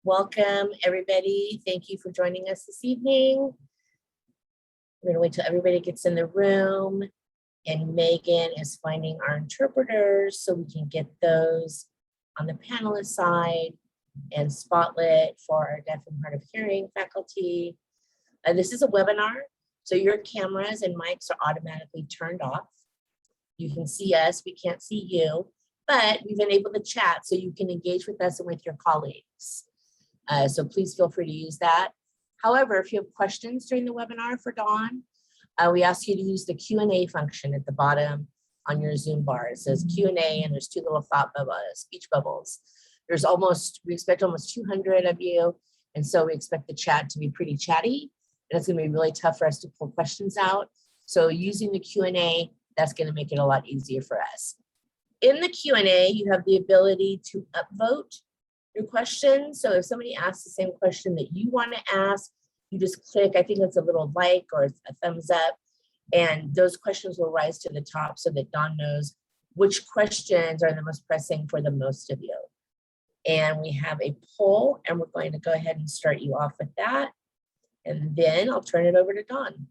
Welcome, everybody. Thank you for joining us this evening. We're going to wait till everybody gets in the room, and Megan is finding our interpreters so we can get those on the panelist side and Spotlight for our deaf and hard of hearing faculty. This is a webinar, so your cameras and mics are automatically turned off. You can see us, we can't see you, but we've enabled the chat so you can engage with us and with your colleagues. So please feel free to use that. However, if you have questions during the webinar for Dawn, we ask you to use the Q&A function at the bottom on your Zoom bar. It says Q&A and there's two little thought bubbles, speech bubbles. We expect almost 200 of you. And so we expect the chat to be pretty chatty. And it's gonna be really tough for us to pull questions out. So using the Q&A, that's gonna make it a lot easier for us. In the Q&A, you have the ability to upvote your question. So if somebody asks the same question that you want to ask, you just click, I think it's a little like or a thumbs up, and those questions will rise to the top so that Dawn knows which questions are the most pressing for the most of you. And we have a poll, and we're going to go ahead and start you off with that. And then I'll turn it over to Dawn.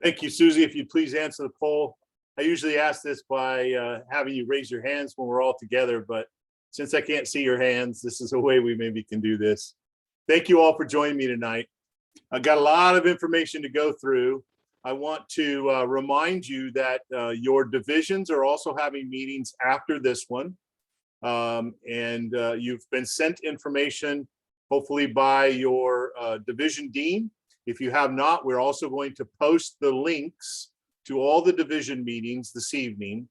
Thank you, Susie. If you'd please answer the poll. I usually ask this by having you raise your hands when we're all together, but since I can't see your hands, this is a way we maybe can do this. Thank you all for joining me tonight. I've got a lot of information to go through. I want to remind you that your divisions are also having meetings after this one. You've been sent information, hopefully by your division dean. If you have not, we're also going to post the links to all the division meetings this evening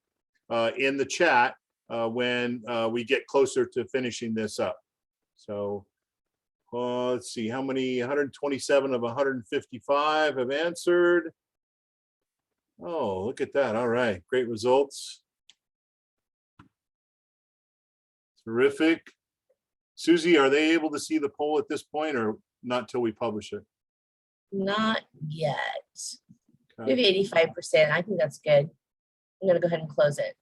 in the chat when we get closer to finishing this up. So let's see, how many? 127 of 155 have answered. Oh, look at that. All right, great results. Terrific. Susie, are they able to see the poll at this point or not till we publish it? Not yet. Okay. Maybe 85%. I think that's good. I'm going to go ahead and close it.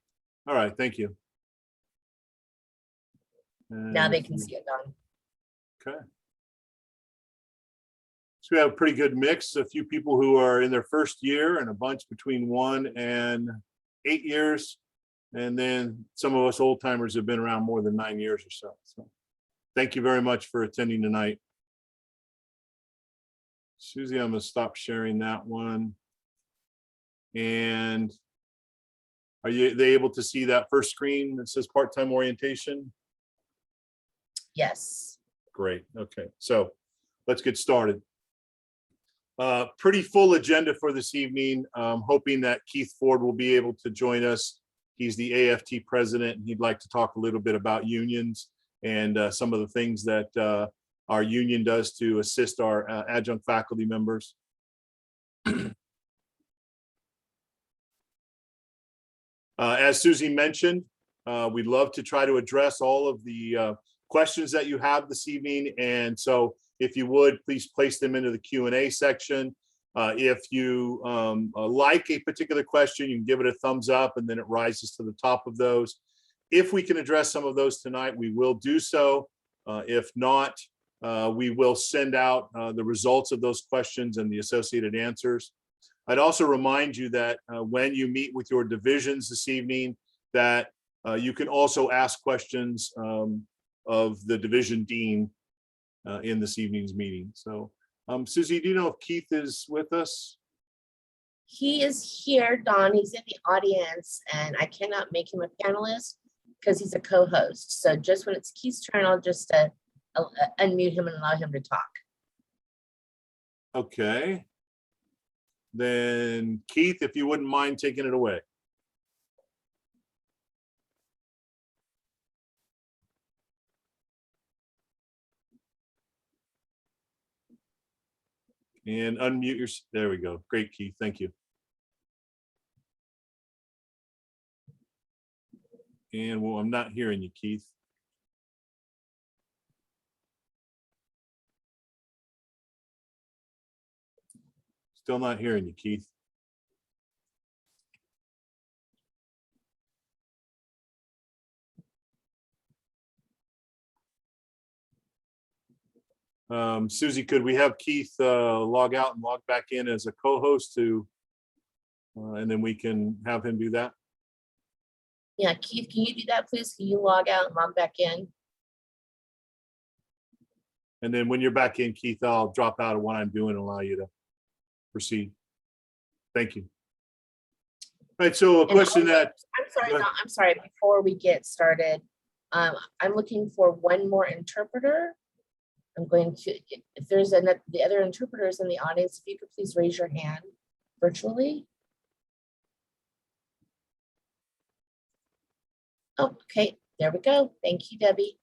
All right, thank you. Now they can see it, Dawn. Okay. So we have a pretty good mix. A few people who are in their first year and a bunch between 1 and 8 years. And then some of us old timers have been around more than 9 years or so. So thank you very much for attending tonight. Susie, I'm going to stop sharing that one. And are they able to see that first screen that says part-time orientation? Yes. Great. Okay, so let's get started. Pretty full agenda for this evening. Hoping that Keith Ford will be able to join us. He's the AFT president, and he'd like to talk a little bit about unions and some of the things that our union does to assist our adjunct faculty members. As Susie mentioned, we'd love to try to address all of the questions that you have this evening. And so if you would, please place them into the Q&A section. If you like a particular question, you can give it a thumbs up and then it rises to the top of those. If we can address some of those tonight, we will do so. If not, we will send out the results of those questions and the associated answers. I'd also remind you that when you meet with your divisions this evening, that you can also ask questions of the division dean in this evening's meeting. So Susie, do you know if Keith is with us? He is here, Dawn. He's in the audience, and I cannot make him a panelist because he's a co-host. So just when it's Keith's turn, I'll just unmute him and allow him to talk. Okay. Then Keith, if you wouldn't mind taking it away. And unmute your, there we go. Great, Keith, thank you. And well, I'm not hearing you, Keith. Still not hearing you, Keith. Susie, could we have Keith log out and log back in as a co-host to, and then we can have him do that? Yeah, Keith, can you do that, please? Can you log out and log back in? And then when you're back in, Keith, I'll drop out of what I'm doing and allow you to proceed. Thank you. All right, so a And question also, that, I'm sorry, before we get started, I'm looking for one more interpreter. I'm going to, if there's the other interpreters in the audience, if you could please raise your hand virtually. Oh, okay, there we go. Thank you, Debbie.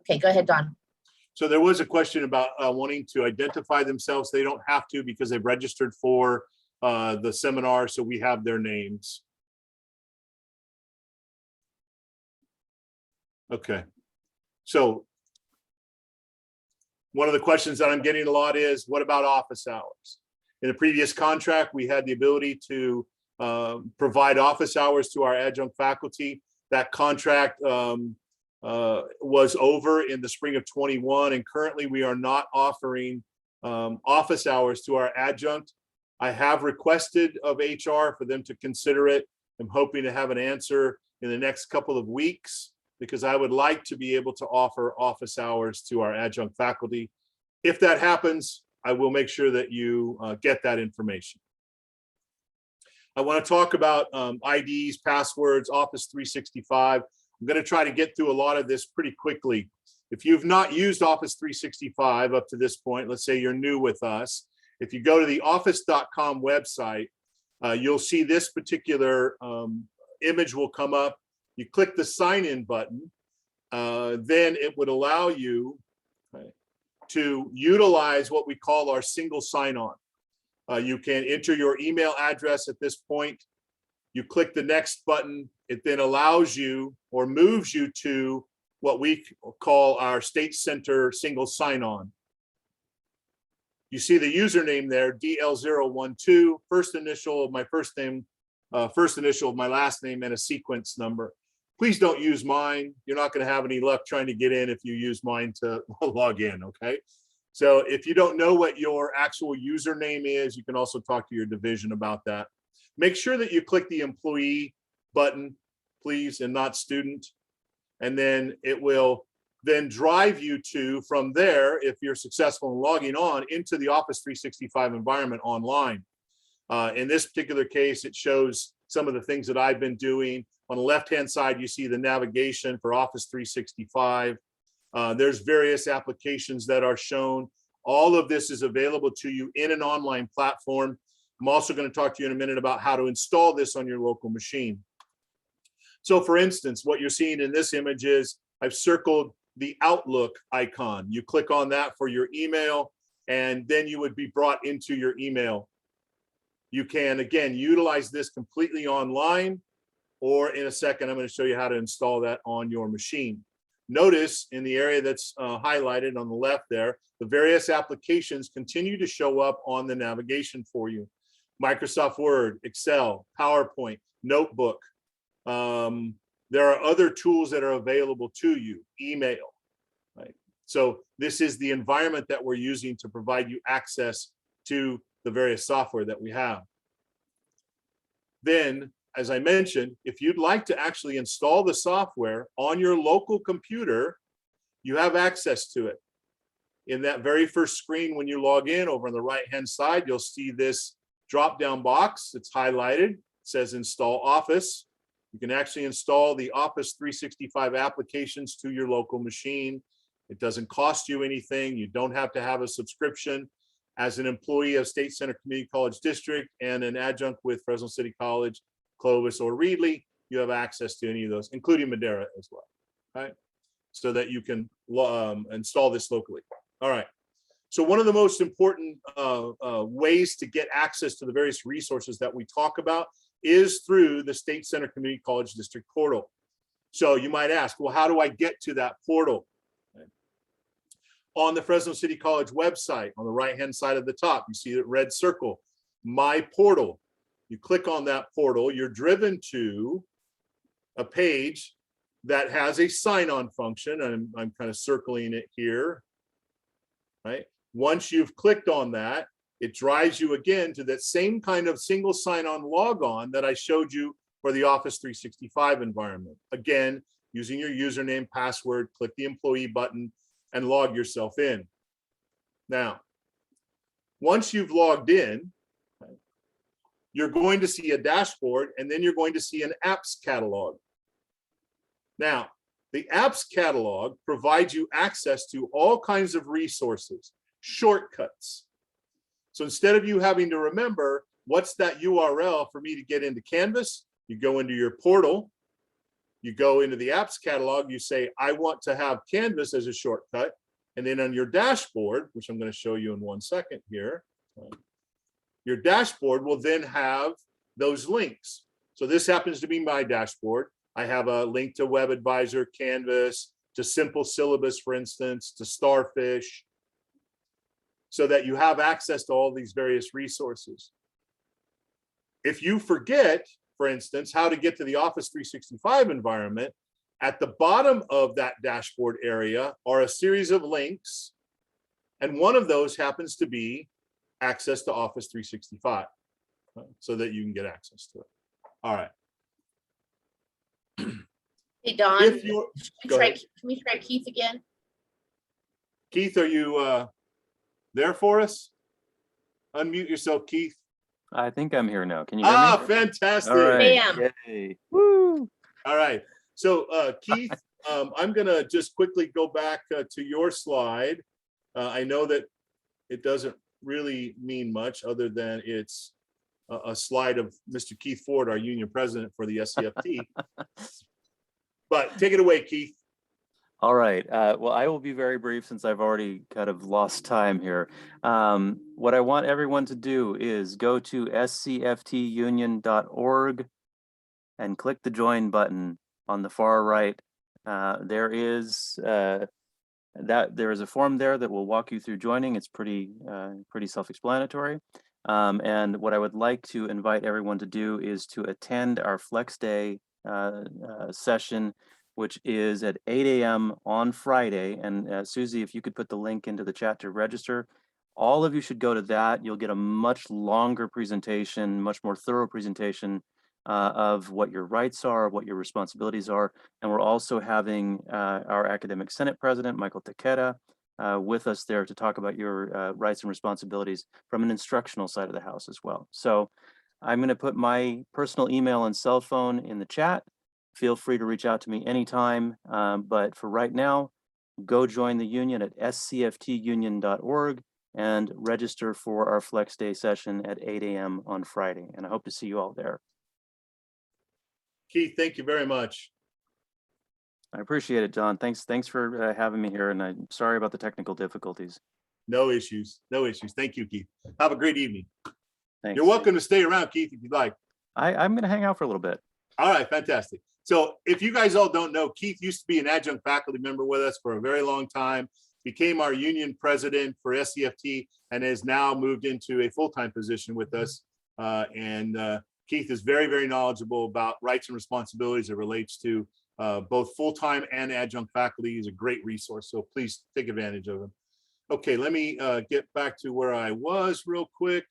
Okay, go ahead, Don. so there was a question about wanting to identify themselves. They don't have to because they've registered for the seminar, so we have their names. Okay, so one of the questions that I'm getting a lot is, what about office hours? In a previous contract, we had the ability to provide office hours to our adjunct faculty. That contract was over in the spring of 21, and currently we are not offering office hours to our adjunct. I have requested of HR for them to consider it. I'm hoping to have an answer in the next couple of weeks, because I would like to be able to offer office hours to our adjunct faculty. If that happens, I will make sure that you get that information. I want to talk about IDs, passwords, Office 365. I'm going to try to get through a lot of this pretty quickly. If you've not used Office 365 up to this point, let's say you're new with us, if you go to the office.com website, you'll see this particular image will come up. You click the sign in button, then it would allow you to utilize what we call our single sign-on. You can enter your email address at this point. You click the next button. It then allows you or moves you to what we call our State Center single sign-on. You see the username there, DL012, first initial of my first name, first initial of my last name, and a sequence number. Please don't use mine. You're not going to have any luck trying to get in if you use mine to log in, okay? So if you don't know what your actual username is, you can also talk to your division about that. Make sure that you click the employee button, please, and not student. And then it will then drive you to, from there, if you're successful in logging on, into the Office 365 environment online. In this particular case, it shows some of the things that I've been doing. On the left-hand side, you see the navigation for Office 365. There's various applications that are shown. All of this is available to you in an online platform. I'm also going to talk to you in a minute about how to install this on your local machine. So for instance, what you're seeing in this image is I've circled the Outlook icon. You click on that for your email, and then you would be brought into your email. You can, again, utilize this completely online, or in a second, I'm going to show you how to install that on your machine. Notice in the area that's highlighted on the left there, the various applications continue to show up on the navigation for you. Microsoft Word, Excel, PowerPoint, Notebook. There are other tools that are available to you, email, right? So this is the environment that we're using to provide you access to the various software that we have. Then, as I mentioned, if you'd like to actually install the software on your local computer, you have access to it. In that very first screen when you log in, over on the right-hand side, you'll see this drop-down box. It's highlighted. It says Install Office. You can actually install the Office 365 applications to your local machine. It doesn't cost you anything. You don't have to have a subscription. As an employee of State Center Community College District and an adjunct with Fresno City College, Clovis, or Reedley, you have access to any of those, including Madera as well, right? So that you can install this locally. All right. So one of the most important ways to get access to the various resources that we talk about is through the State Center Community College District portal. So you might ask, well, how do I get to that portal? Okay. On the Fresno City College website, on the right-hand side of the top, you see that red circle, My Portal. You click on that portal, you're driven to a page that has a sign-on function, and I'm kind of circling it here. right? Once you've clicked on that, it drives you again to that same kind of single sign-on log-on that I showed you for the Office 365 environment. Again, using your username, password, click the employee button, and log yourself in. Now, once you've logged in, you're going to see a dashboard, and then you're going to see an apps catalog. Now, the apps catalog provides you access to all kinds of resources, shortcuts. So instead of you having to remember what's that URL for me to get into Canvas, you go into your portal, you go into the apps catalog, you say, I want to have Canvas as a shortcut. And then on your dashboard, which I'm going to show you in 1 second here, your dashboard will then have those links. So this happens to be my dashboard. I have a link to Web Advisor, Canvas, to Simple Syllabus, for instance, to Starfish, so that you have access to all these various resources. If you forget, for instance, how to get to the Office 365 environment, at the bottom of that dashboard area are a series of links, and one of those happens to be access to Office 365, so that you can get access to it. All right. Hey, Don, If you're, go ahead. can we try Keith again? Keith, are you there for us? Unmute yourself, Keith. I think I'm here now. Can you hear me? Ah, fantastic. All right. Bam. Yay. Woo. All right. So Keith, I'm gonna just quickly go back to your slide. I know that it doesn't really mean much other than it's a slide of Mr. Keith Ford, our union president for the SCFT. But take it away, Keith. All right. Well, I will be very brief since I've already kind of lost time here. What I want everyone to do is go to scftunion.org and click the join button on the far right. There is a form there that will walk you through joining. It's pretty self-explanatory. And what I would like to invite everyone to do is to attend our Flex Day session, which is at 8 a.m. on Friday. And Susie, if you could put the link into the chat to register, all of you should go to that. You'll get a much longer presentation, much more thorough presentation of what your rights are, what your responsibilities are. And we're also having our Academic Senate President, Michael Takeda, with us there to talk about your rights and responsibilities from an instructional side of the house as well. So I'm going to put my personal email and cell phone in the chat. Feel free to reach out to me anytime. But for right now, go join the union at scftunion.org and register for our Flex Day session at 8 a.m. on Friday. And I hope to see you all there. Keith, thank you very much. I appreciate it, John. Thanks for having me here. And I'm sorry about the technical difficulties. No issues. No issues. Thank you, Keith. Have a great evening. Thanks. You're welcome to stay around, Keith, if you'd like. I'm going to hang out for a little bit. All right, fantastic. So if you guys all don't know, Keith used to be an adjunct faculty member with us for a very long time, became our union president for SCFT, and has now moved into a full-time position with us. Keith is very, very knowledgeable about rights and responsibilities that relates to both full-time and adjunct faculty. He's a great resource, so please take advantage of him. Okay, let me get back to where I was real quick.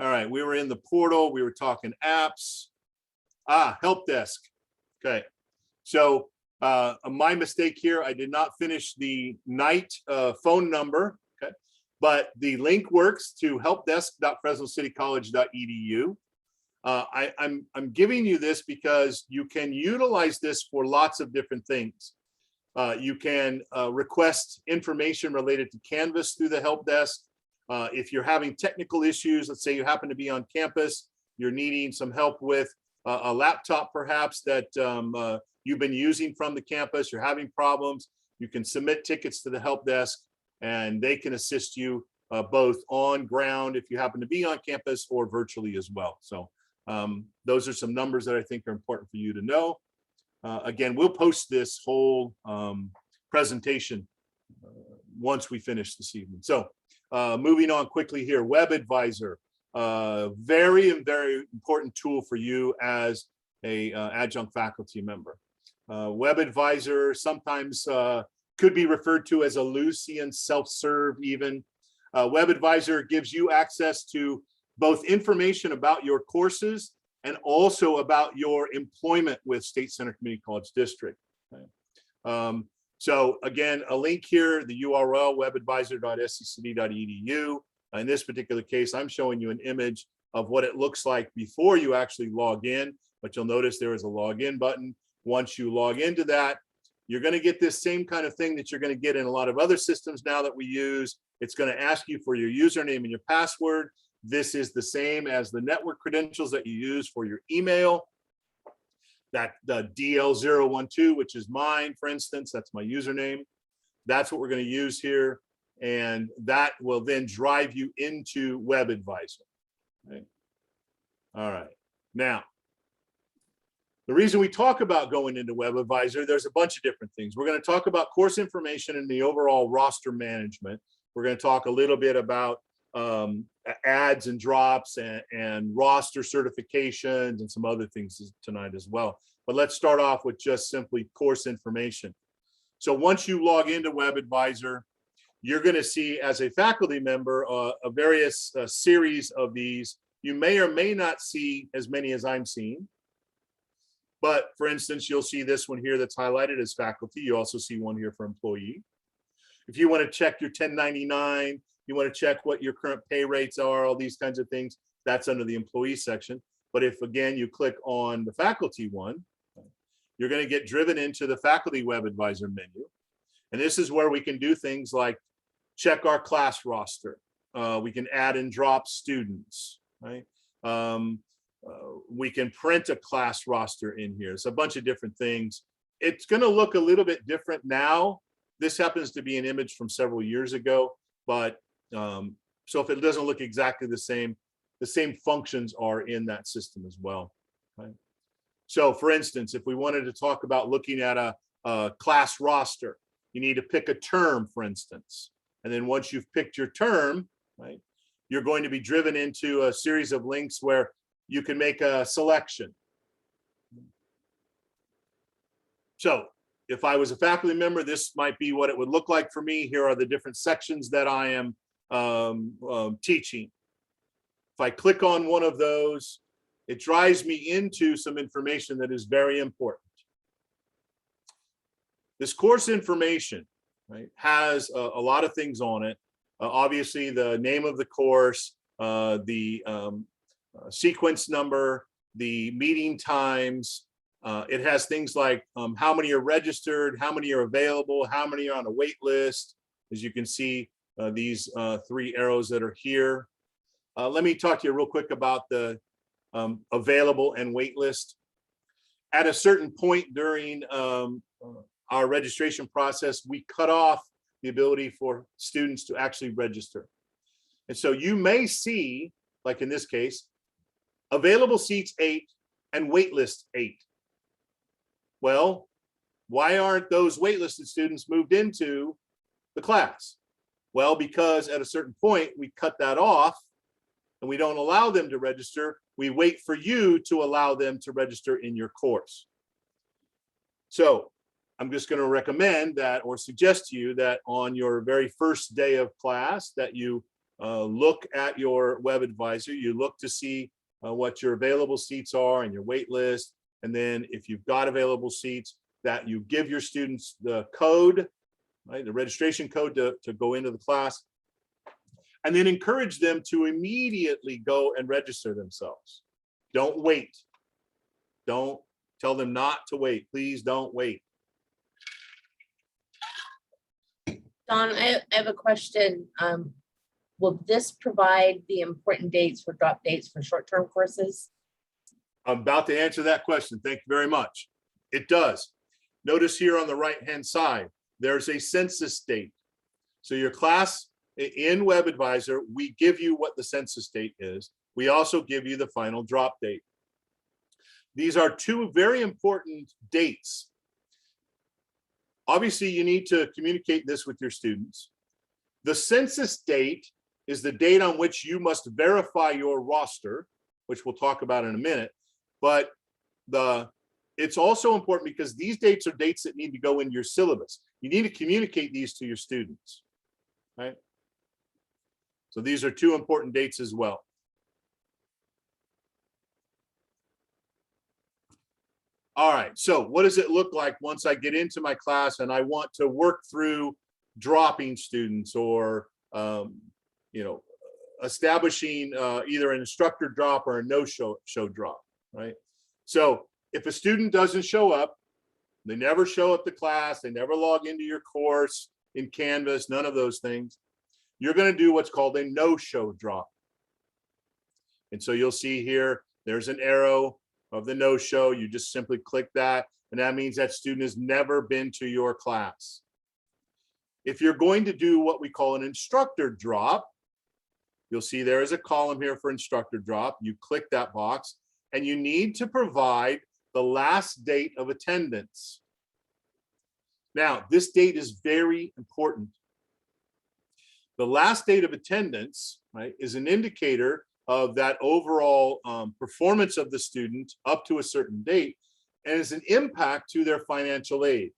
All right, we were in the portal. We were talking apps. Help desk. Okay, so my mistake here. I did not finish the night phone number. Okay, but the link works to helpdesk.fresnocitycollege.edu. I'm giving you this because you can utilize this for lots of different things. You can request information related to Canvas through the help desk. If you're having technical issues, let's say you happen to be on campus, you're needing some help with a laptop perhaps that you've been using from the campus, you're having problems, you can submit tickets to the help desk and they can assist you both on ground if you happen to be on campus or virtually as well. So those are some numbers that I think are important for you to know. Again, we'll post this whole presentation once we finish this evening. So moving on quickly here, Web Advisor, very important tool for you as a adjunct faculty member. Web Advisor sometimes could be referred to as a Lucian self-serve even. Web Advisor gives you access to both information about your courses and also about your employment with State Center Community College District. Okay. So again, a link here, the URL webadvisor.sccd.edu. In this particular case, I'm showing you an image of what it looks like before you actually log in, but you'll notice there is a login button. Once you log into that, you're going to get this same kind of thing that you're going to get in a lot of other systems now that we use. It's going to ask you for your username and your password. This is the same as the network credentials that you use for your email. That the DL012, which is mine, for instance, that's my username. That's what we're going to use here. And that will then drive you into Web Advisor. Okay. All right. Now, the reason we talk about going into Web Advisor, there's a bunch of different things. We're going to talk about course information and the overall roster management. We're going to talk a little bit about adds and drops and roster certifications and some other things tonight as well. But let's start off with just simply course information. So once you log into Web Advisor, you're going to see as a faculty member a various series of these. You may or may not see as many as I'm seeing. But for instance, you'll see this one here that's highlighted as faculty. You also see one here for employee. If you want to check your 1099, you want to check what your current pay rates are, all these kinds of things, that's under the employee section. But if again, you click on the faculty one, you're going to get driven into the faculty Web Advisor menu. And this is where we can do things like check our class roster. We can add and drop students, right? We can print a class roster in here. It's a bunch of different things. It's going to look a little bit different now. This happens to be an image from several years ago, but so if it doesn't look exactly the same functions are in that system as well. Right? So for instance, if we wanted to talk about looking at a class roster, you need to pick a term, for instance. And then once you've picked your term, right, you're going to be driven into a series of links where you can make a selection. So if I was a faculty member, this might be what it would look like for me. Here are the different sections that I am teaching. If I click on one of those, it drives me into some information that is very important. This course information, right, has a lot of things on it. Obviously, the name of the course, the sequence number, the meeting times. It has things like how many are registered, how many are available, how many are on a wait list. As you can see, these three arrows that are here. Let me talk to you real quick about the available and wait list. At a certain point during our registration process, we cut off the ability for students to actually register. And so you may see, like in this case, available seats 8 and waitlist 8. Well, why aren't those waitlisted students moved into the class? Well, because at a certain point we cut that off and we don't allow them to register. We wait for you to allow them to register in your course. So I'm just going to recommend that or suggest to you that on your very first day of class that you look at your Web Advisor, you look to see what your available seats are and your wait list. And then if you've got available seats, that you give your students the code, right, the registration code to go into the class, and then encourage them to immediately go and register themselves. Don't wait. Don't tell them not to wait. Please don't wait. Don, I have a question. Will this provide the important dates for drop dates for short-term courses? I'm about to answer that question. Thank you very much. It does. Notice here on the right-hand side, there's a census date. So your class in Web Advisor, we give you what the census date is. We also give you the final drop date. These are two very important dates. Obviously, you need to communicate this with your students. The census date is the date on which you must verify your roster, which we'll talk about in a minute. But the it's also important because these dates are dates that need to go in your syllabus. You need to communicate these to your students, right? So these are two important dates as well. All right, so what does it look like once I get into my class and I want to work through dropping students or, establishing either an instructor drop or a no-show drop, right? So if a student doesn't show up, they never show up to class, they never log into your course in Canvas, none of those things, you're going to do what's called a no-show drop. And so you'll see here, there's an arrow of the no-show. You just simply click that, and that means that student has never been to your class. If you're going to do what we call an instructor drop, you'll see there is a column here for instructor drop. You click that box, and you need to provide the last date of attendance. Now, this date is very important. The last date of attendance, right, is an indicator of that overall performance of the student up to a certain date, and is an impact to their financial aid.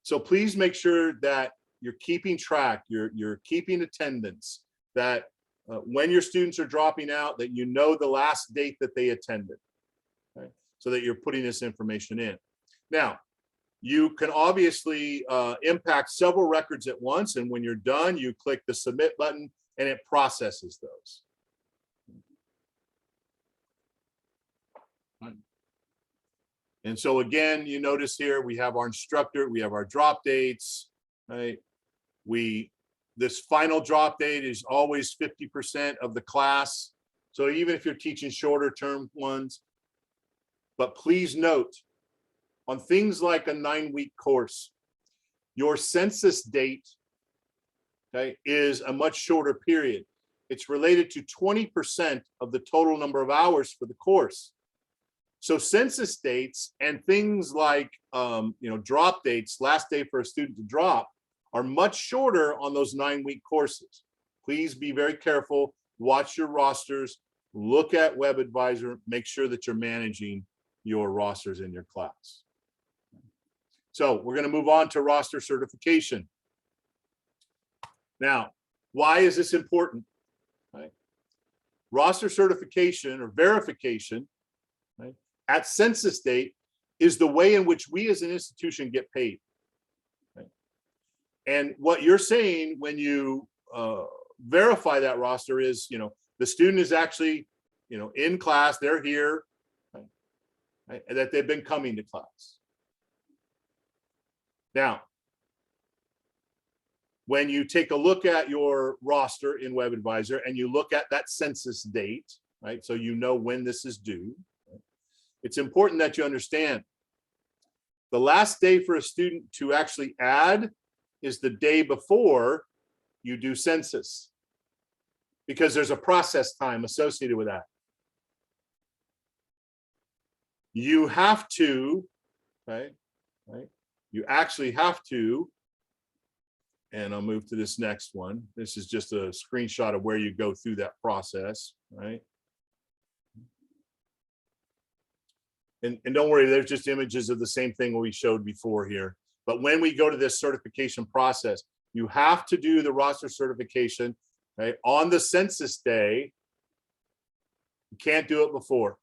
So please make sure that you're keeping track, you're keeping attendance, that when your students are dropping out, that you know the last date that they attended, right? So that you're putting this information in. Now, you can obviously impact several records at once, and when you're done, you click the submit button and it processes those. And so again, you notice here we have our instructor, we have our drop dates, right? This final drop date is always 50% of the class. So even if you're teaching shorter term ones, but please note, on things like a 9-week course, your census date, okay, is a much shorter period. It's related to 20% of the total number of hours for the course. So census dates and things like drop dates, last day for a student to drop, are much shorter on those 9-week courses. Please be very careful, watch your rosters, look at Web Advisor, make sure that you're managing your rosters in your class. So we're going to move on to roster certification. Now, why is this important? Right? Roster certification or verification, right, at census date is the way in which we as an institution get paid. Right? And what you're saying when you verify that roster is, the student is actually, in class, they're here, right, and that they've been coming to class. Now, when you take a look at your roster in Web Advisor and you look at that census date, right, so you know when this is due, right, it's important that you understand the last day for a student to actually add is the day before you do census, because there's a process time associated with that. You have to, right, you actually have to, and I'll move to this next one. This is just a screenshot of where you go through that process, right? And don't worry, there's just images of the same thing we showed before here. But when we go to this certification process, you have to do the roster certification, right, on the census day. You can't do it before.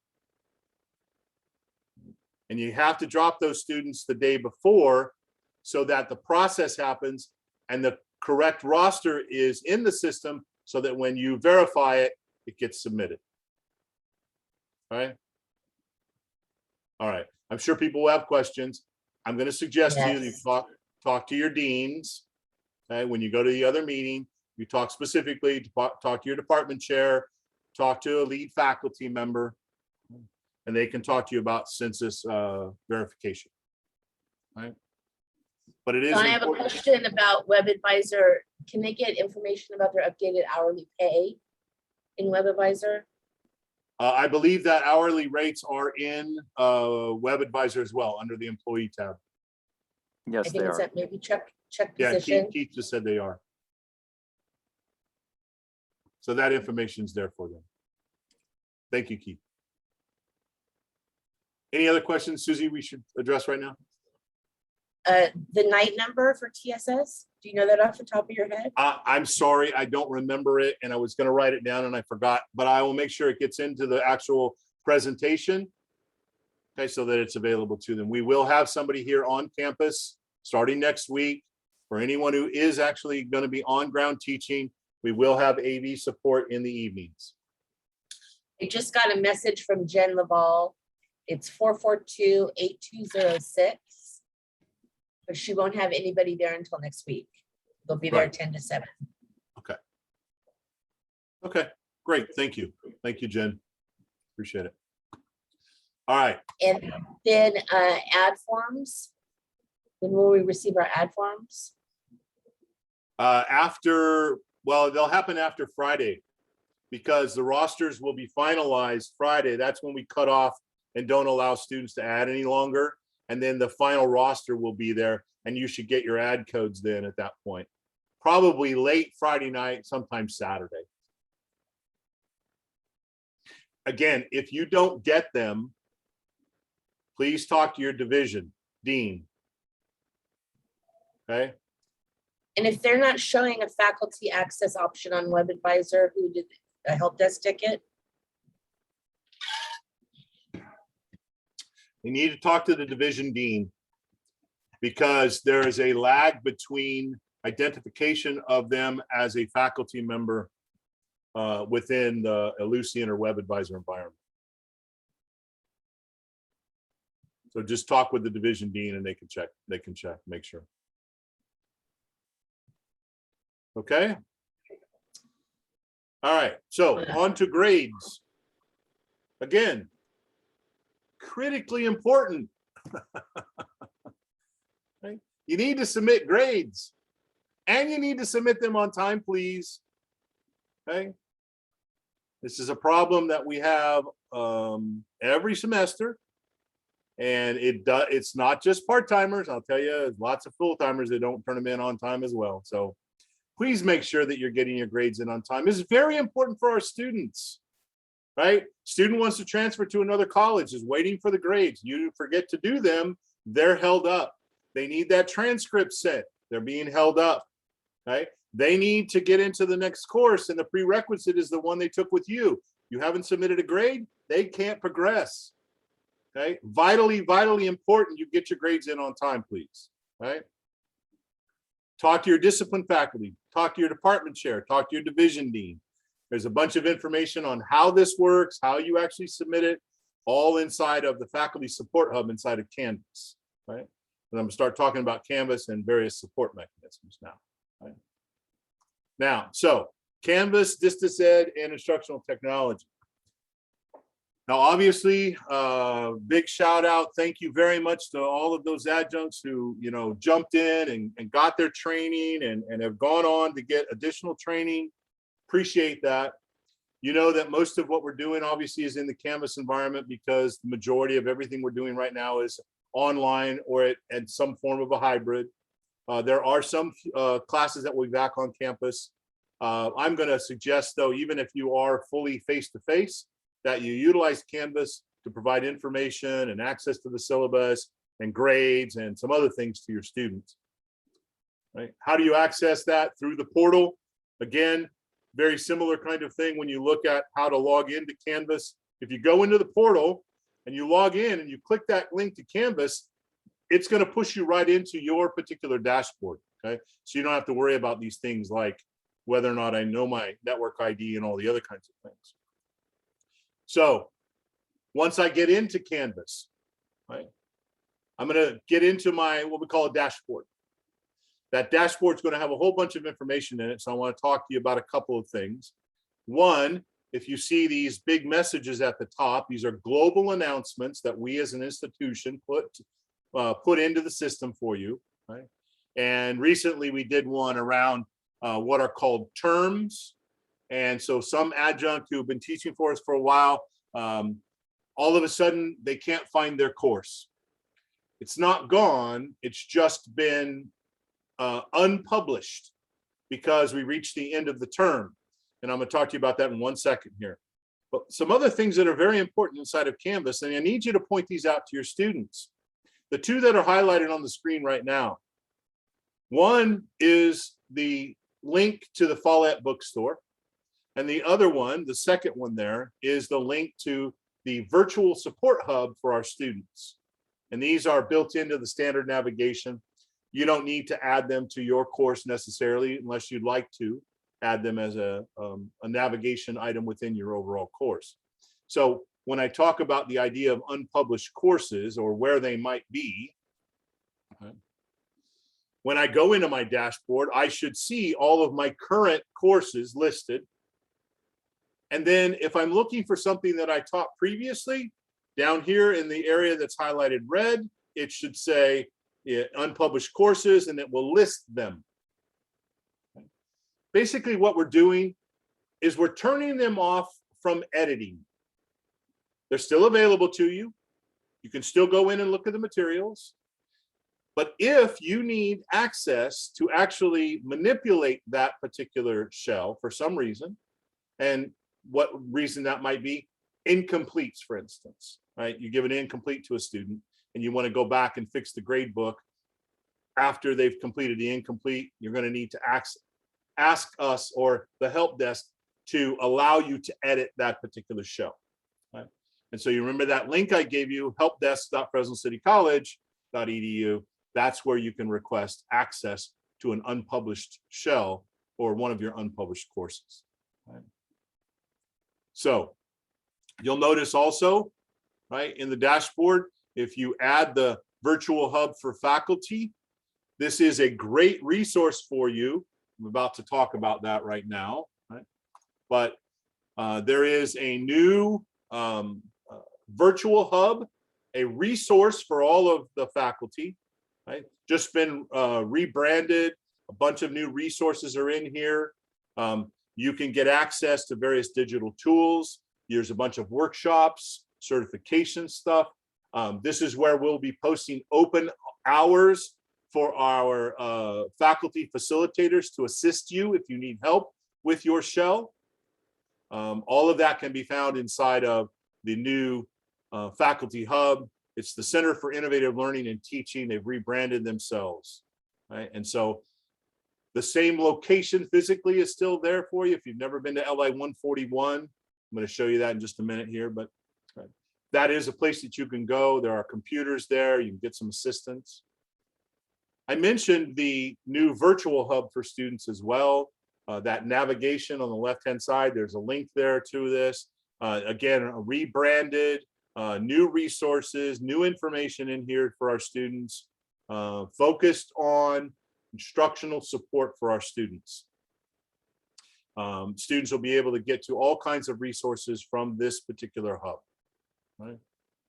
And you have to drop those students the day before so that the process happens and the correct roster is in the system so that when you verify it, it gets submitted. All right. All right. I'm sure people will have questions. I'm going to suggest to you talk to your deans. Okay? When you go to the other meeting, you talk specifically, talk to your department chair, talk to a lead faculty member, and they can talk to you about census verification. Right? But it is I have a question about Web Advisor. Can they get information about their updated hourly pay in Web Advisor? I believe that hourly rates are in Web Advisor as well, under the employee tab. Yes, I think they it's are. at maybe check Yeah, position. Keith just said they are. So that information is there for them. Thank you, Keith. Any other questions, Susie, we should address right now? The night number for TSS, do you know that off the top of your head? I'm sorry, I don't remember it, and I was going to write it down and I forgot, but I will make sure it gets into the actual presentation. Okay, so that it's available to them. We will have somebody here on campus starting next week. For anyone who is actually going to be on ground teaching, we will have AV support in the evenings. I just got a message from Jen Laval. It's 442-8206. But she won't have anybody there until next week. They'll be there Right. 10 to 7. Okay, great. Thank you. Thank you, Jen. Appreciate it. All right. And then ad forms. When will we receive our ad forms? Well, they'll happen after Friday because the rosters will be finalized Friday. That's when we cut off and don't allow students to add any longer. And then the final roster will be there and you should get your ad codes then at that point. Probably late Friday night, sometime Saturday. Again, if you don't get them, please talk to your division dean. Okay. And if they're not showing a faculty access option on WebAdvisor, who did a help desk ticket? You need to talk to the division dean because there is a lag between identification of them as a faculty member within the Ellucian or WebAdvisor environment. So just talk with the division dean and they can check, make sure. Okay. All right, so on to grades. Again, critically important. Right? You need to submit grades and you need to submit them on time, please. Okay. This is a problem that we have every semester. And it's not just part-timers. I'll tell you, there's lots of full-timers that don't turn them in on time as well. So please make sure that you're getting your grades in on time. It's very important for our students, right? Student wants to transfer to another college, is waiting for the grades. You forget to do them, they're held up. They need that transcript set. They're being held up, right? They need to get into the next course and the prerequisite is the one they took with you. You haven't submitted a grade, they can't progress. Okay, vitally, vitally important you get your grades in on time, please. Right? Talk to your discipline faculty, talk to your department chair, talk to your division dean. There's a bunch of information on how this works, how you actually submit it, all inside of the faculty support hub inside of Canvas. Right? And I'm gonna start talking about Canvas and various support mechanisms now. Right? Now, so Canvas, Distance Ed, and instructional technology. Now, obviously, big shout out. Thank you very much to all of those adjuncts who, jumped in and got their training and have gone on to get additional training. Appreciate that. You know that most of what we're doing obviously is in the Canvas environment because the majority of everything we're doing right now is online or at some form of a hybrid. There are some classes that will be back on campus. I'm going to suggest, though, even if you are fully face-to-face, that you utilize Canvas to provide information and access to the syllabus and grades and some other things to your students. Right? How do you access that? Through the portal. Again, very similar kind of thing when you look at how to log into Canvas. If you go into the portal and you log in and you click that link to Canvas, it's going to push you right into your particular dashboard. Okay, so you don't have to worry about these things like whether or not I know my network ID and all the other kinds of things. So once I get into Canvas, right, I'm going to get into my what we call a dashboard. That dashboard is going to have a whole bunch of information in it. So I want to talk to you about a couple of things. One, if you see these big messages at the top, these are global announcements that we as an institution put into the system for you. Right? And recently we did one around what are called terms. And so some adjunct who've been teaching for us for a while, all of a sudden they can't find their course. It's not gone, it's just been unpublished because we reached the end of the term. And I'm gonna talk to you about that in 1 second here. But some other things that are very important inside of Canvas, and I need you to point these out to your students. The two that are highlighted on the screen right now. One is the link to the Follett bookstore. And the other one, the second one there, is the link to the virtual support hub for our students. And these are built into the standard navigation. You don't need to add them to your course necessarily, unless you'd like to add them as a navigation item within your overall course. So when I talk about the idea of unpublished courses or where they might be, when I go into my dashboard, I should see all of my current courses listed. And then if I'm looking for something that I taught previously, down here in the area that's highlighted red, it should say unpublished courses, and it will list them. Basically, what we're doing is we're turning them off from editing. They're still available to you. You can still go in and look at the materials. But if you need access to actually manipulate that particular shell for some reason, and what reason that might be, incompletes, for instance, right? You give an incomplete to a student and you want to go back and fix the grade book after they've completed the incomplete, you're going to need to ask us or the help desk to allow you to edit that particular shell. Right? And so you remember that link I gave you, helpdesk.fresnocitycollege.edu. That's where you can request access to an unpublished shell or one of your unpublished courses. Right? So you'll notice also, right, in the dashboard, if you add the virtual hub for faculty, this is a great resource for you. I'm about to talk about that right now, right? But there is a new virtual hub, a resource for all of the faculty, right? Just been rebranded. A bunch of new resources are in here. You can get access to various digital tools. There's a bunch of workshops, certification stuff. This is where we'll be posting open hours for our faculty facilitators to assist you if you need help with your shell. All of that can be found inside of the new faculty hub. It's the Center for Innovative Learning and Teaching. They've rebranded themselves, right? And so the same location physically is still there for you. If you've never been to LI 141, I'm going to show you that in just a minute here, but that is a place that you can go. There are computers there. You can get some assistance. I mentioned the new virtual hub for students as well. That navigation on the left-hand side, there's a link there to this. Again, rebranded, new resources, new information in here for our students, focused on instructional support for our students. Students will be able to get to all kinds of resources from this particular hub, right?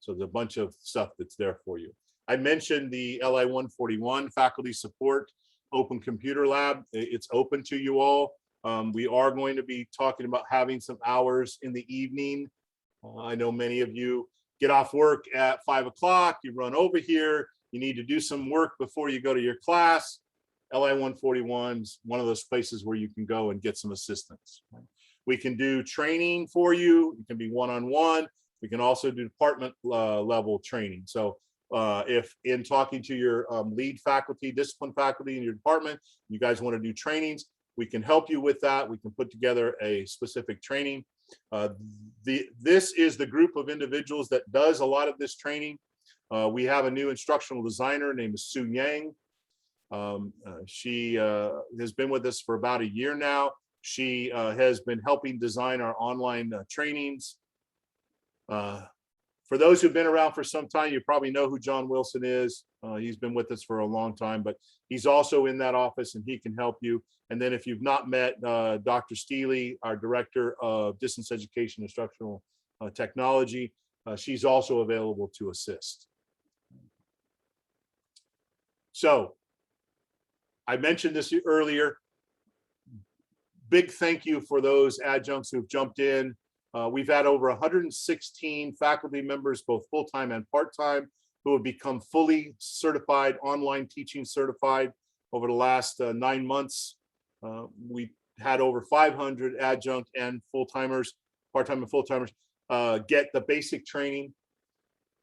So there's a bunch of stuff that's there for you. I mentioned the LI 141 faculty support open computer lab. It's open to you all. We are going to be talking about having some hours in the evening. I know many of you get off work at 5 o'clock, you run over here, you need to do some work before you go to your class. LI 141 is one of those places where you can go and get some assistance. We can do training for you. It can be one-on-one. We can also do department level training. So if in talking to your lead faculty, discipline faculty in your department, you guys want to do trainings, we can help you with that. We can put together a specific training. This is the group of individuals that does a lot of this training. We have a new instructional designer named Sue Yang. She has been with us for about a year now. She has been helping design our online trainings. For those who've been around for some time, you probably know who John Wilson is. He's been with us for a long time, but he's also in that office and he can help you. And then if you've not met Dr. Steely, our Director of Distance Education Instructional Technology, she's also available to assist. So I mentioned this earlier. Big thank you for those adjuncts who've jumped in. We've had over 116 faculty members, both full-time and part-time, who have become fully certified, online teaching certified over the last 9 months. We had over 500 adjunct and full-timers part-time and full-timers, get the basic training.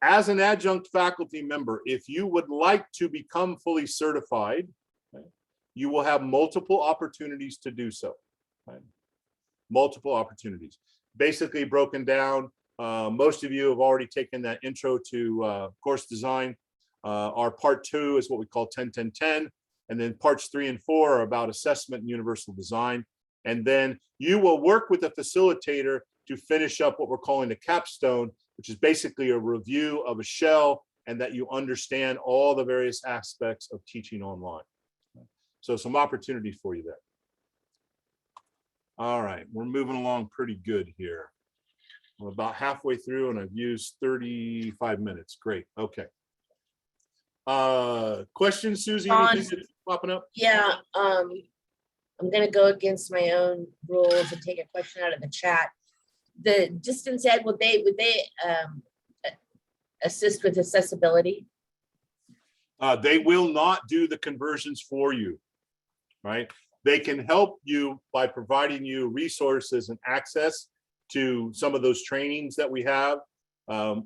As an adjunct faculty member, if you would like to become fully certified, okay, you will have multiple opportunities to do so. Right? Multiple opportunities. Basically broken down, most of you have already taken that intro to course design. Our part 2 is what we call 10-10-10. And then parts 3 and 4 are about assessment and universal design. And then you will work with a facilitator to finish up what we're calling the capstone, which is basically a review of a shell and that you understand all the various aspects of teaching online. So some opportunities for you there. All right, we're moving along pretty good here. We're about halfway through and I've used 35 minutes. Great, okay. Questions, Susie, anything that's popping up? Yeah, I'm gonna go against my own rules and take a question out of the chat. The distance ed, would they assist with accessibility? They will not do the conversions for you, right? They can help you by providing you resources and access to some of those trainings that we have.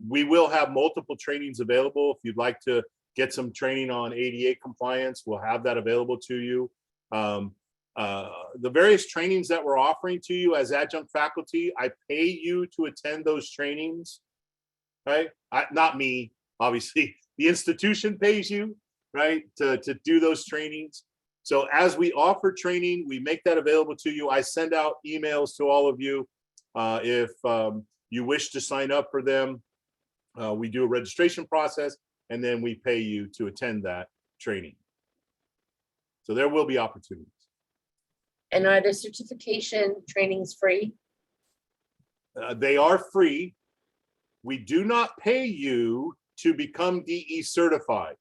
We will have multiple trainings available. If you'd like to get some training on ADA compliance, we'll have that available to you. The various trainings that we're offering to you as adjunct faculty, I pay you to attend those trainings, right? Not me, obviously. The institution pays you, right, to do those trainings. So as we offer training, we make that available to you. I send out emails to all of you. If you wish to sign up for them, we do a registration process, and then we pay you to attend that training. So there will be opportunities. And are the certification trainings free? They are free. We do not pay you to become DE certified,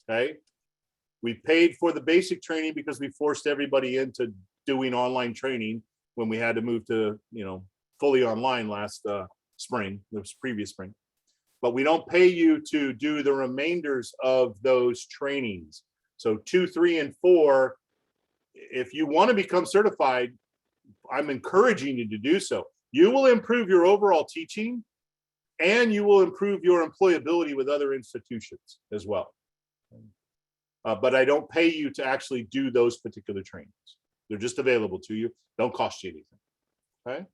okay? We paid for the basic training because we forced everybody into doing online training when we had to move to, fully online last spring, this previous spring. But we don't pay you to do the remainders of those trainings. So 2, 3, and 4, if you want to become certified, I'm encouraging you to do so. You will improve your overall teaching and you will improve your employability with other institutions as well. But I don't pay you to actually do those particular trainings. They're just available to you. Don't cost you anything. Okay.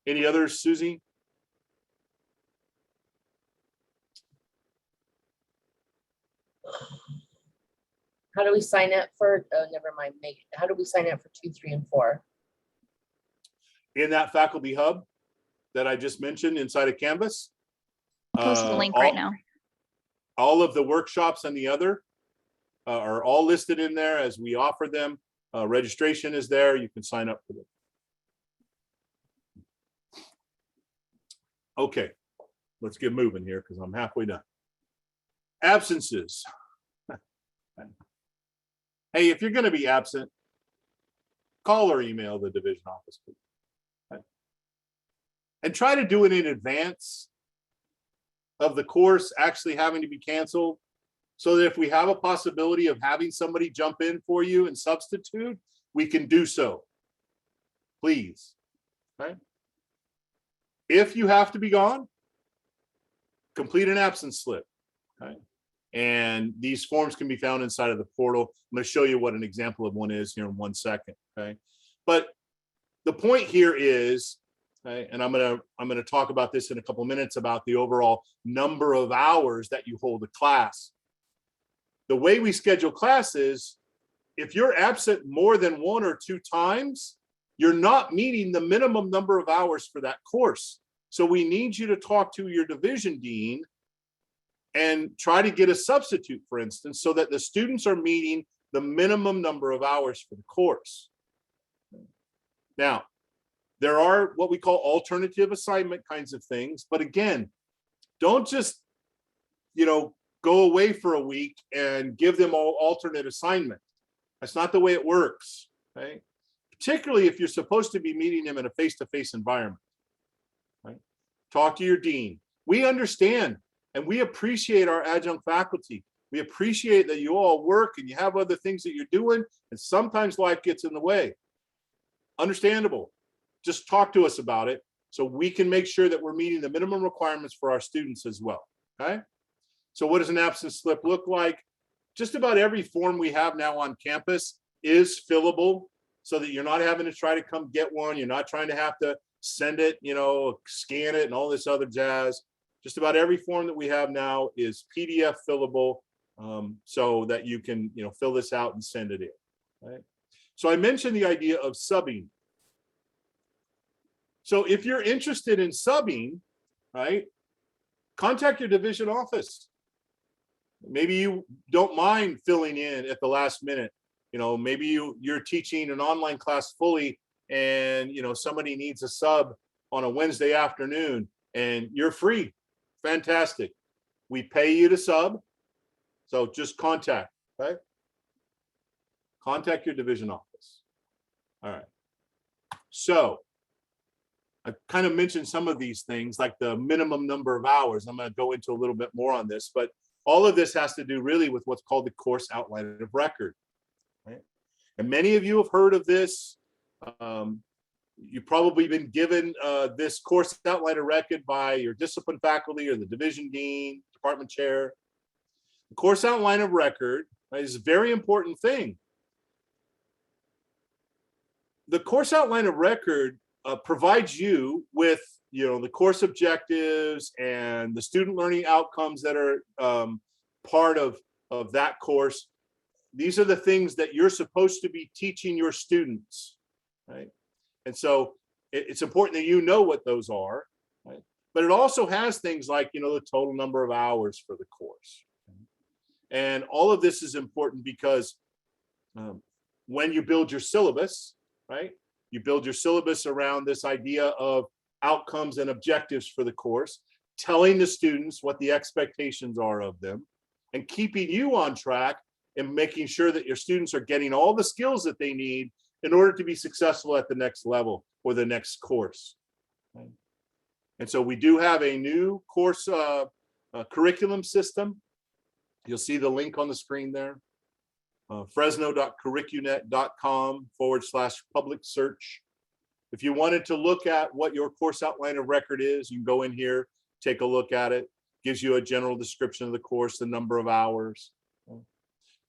Any others, Susie? How do we sign up for, oh, never mind, how do we sign up for 2, 3, and 4? In that faculty hub that I just mentioned inside of Canvas. Post the link right now. All of the workshops and the other are all listed in there as we offer them. Registration is there. You can sign up for them. Okay, let's get moving here because I'm halfway done. Absences. Hey, if you're going to be absent, call or email the division office. Okay? And try to do it in advance of the course actually having to be canceled, so that if we have a possibility of having somebody jump in for you and substitute, we can do so. Please. Okay? If you have to be gone, complete an absence slip. Okay? And these forms can be found inside of the portal. I'm going to show you what an example of one is here in 1 second. Okay, but the point here is, okay, and I'm going to talk about this in a couple minutes about the overall number of hours that you hold a class. The way we schedule classes, if you're absent more than 1 or 2 times, you're not meeting the minimum number of hours for that course. So we need you to talk to your division dean and try to get a substitute, for instance, so that the students are meeting the minimum number of hours for the course. Now, there are what we call alternative assignment kinds of things, but again, don't just, go away for a week and give them all alternate assignment. That's not the way it works, okay? Particularly if you're supposed to be meeting them in a face-to-face environment, right? Talk to your dean. We understand and we appreciate our adjunct faculty. We appreciate that you all work and you have other things that you're doing, and sometimes life gets in the way. Understandable. just talk to us about it so we can make sure that we're meeting the minimum requirements for our students as well, okay? So what does an absence slip look like? Just about every form we have now on campus is fillable so that you're not having to try to come get one. You're not trying to have to send it, you know, scan it and all this other jazz. Just about every form that we have now is PDF fillable, so that you can, you know, fill this out and send it in, right? So I mentioned the idea of subbing. So if you're interested in subbing, right, contact your division office. Maybe you don't mind filling in at the last minute. You know, maybe you're teaching an online class fully and, you know, somebody needs a sub on a Wednesday afternoon and you're free. Fantastic. We pay you to sub. So just contact, right? Contact your division office. All right. So I kind of mentioned some of these things like the minimum number of hours. I'm going to go into a little bit more on this, but all of this has to do really with what's called the course outline of record, right? And many of you have heard of this. You've probably been given this course outline of record by your discipline faculty or the division dean, department chair. The course outline of record, right, is a very important thing. The course outline of record provides you with, you know, the course objectives and the student learning outcomes that are part of that course. These are the things that you're supposed to be teaching your students, right? And so it's important that you know what those are, right? But it also has things like, you know, the total number of hours for the course. And all of this is important because when you build your syllabus, right? You build your syllabus around this idea of outcomes and objectives for the course, telling the students what the expectations are of them, and keeping you on track and making sure that your students are getting all the skills that they need in order to be successful at the next level or the next course. Right? And so we do have a new course curriculum system. You'll see the link on the screen there. fresno.curricunet.com/public search. If you wanted to look at what your course outline of record is, you can go in here, take a look at it. Gives you a general description of the course, the number of hours. You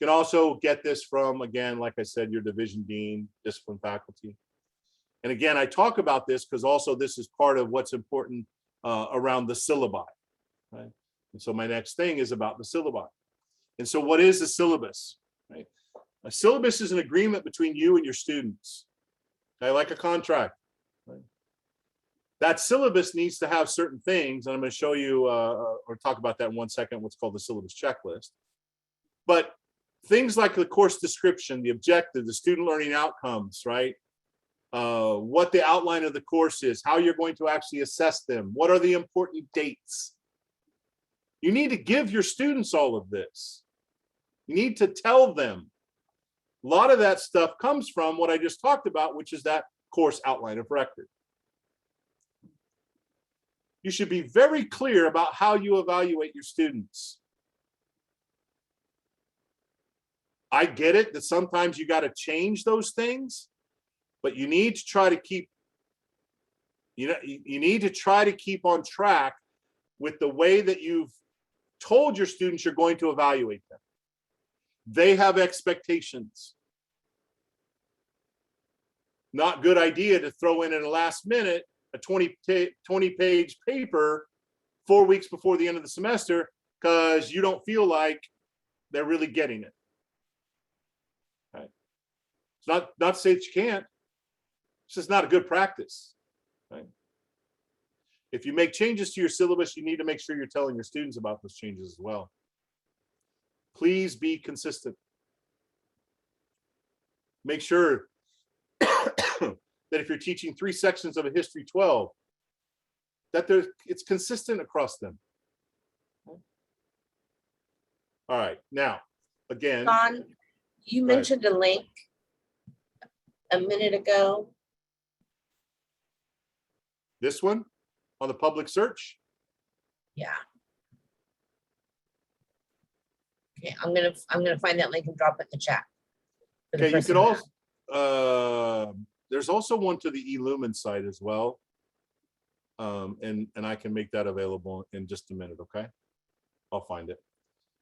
can also get this from, again, like I said, your division dean, discipline faculty. And again, I talk about this because also this is part of what's important around the syllabi, right? And so my next thing is about the syllabi. And so what is a syllabus, right? A syllabus is an agreement between you and your students, okay, like a contract, right? That syllabus needs to have certain things, and I'm going to show you or talk about that in 1 second, what's called the syllabus checklist. But things like the course description, the objective, the student learning outcomes, right? What the outline of the course is, how you're going to actually assess them, what are the important dates. You need to give your students all of this. You need to tell them. A lot of that stuff comes from what I just talked about, which is that course outline of record. You should be very clear about how you evaluate your students. I get it that sometimes you got to change those things, but you need to try to keep, you need to try to keep on track with the way that you've told your students you're going to evaluate them. They have expectations. Not good idea to throw in at the last minute a 20-page paper 4 weeks before the end of the semester because you don't feel like they're really getting it. Right? It's not to say that you can't. It's just not a good practice. Right? If you make changes to your syllabus, you need to make sure you're telling your students about those changes as well. Please be consistent. Make sure that if you're teaching 3 sections of a History 12, that it's consistent across them. All right, now, again. Don, you mentioned a link a minute ago. This one on the public search? Yeah. Okay, I'm gonna find that link and drop it in the chat. Okay, you could also, there's also one to the eLumen site as well. And I can make that available in just a minute, okay? I'll find it.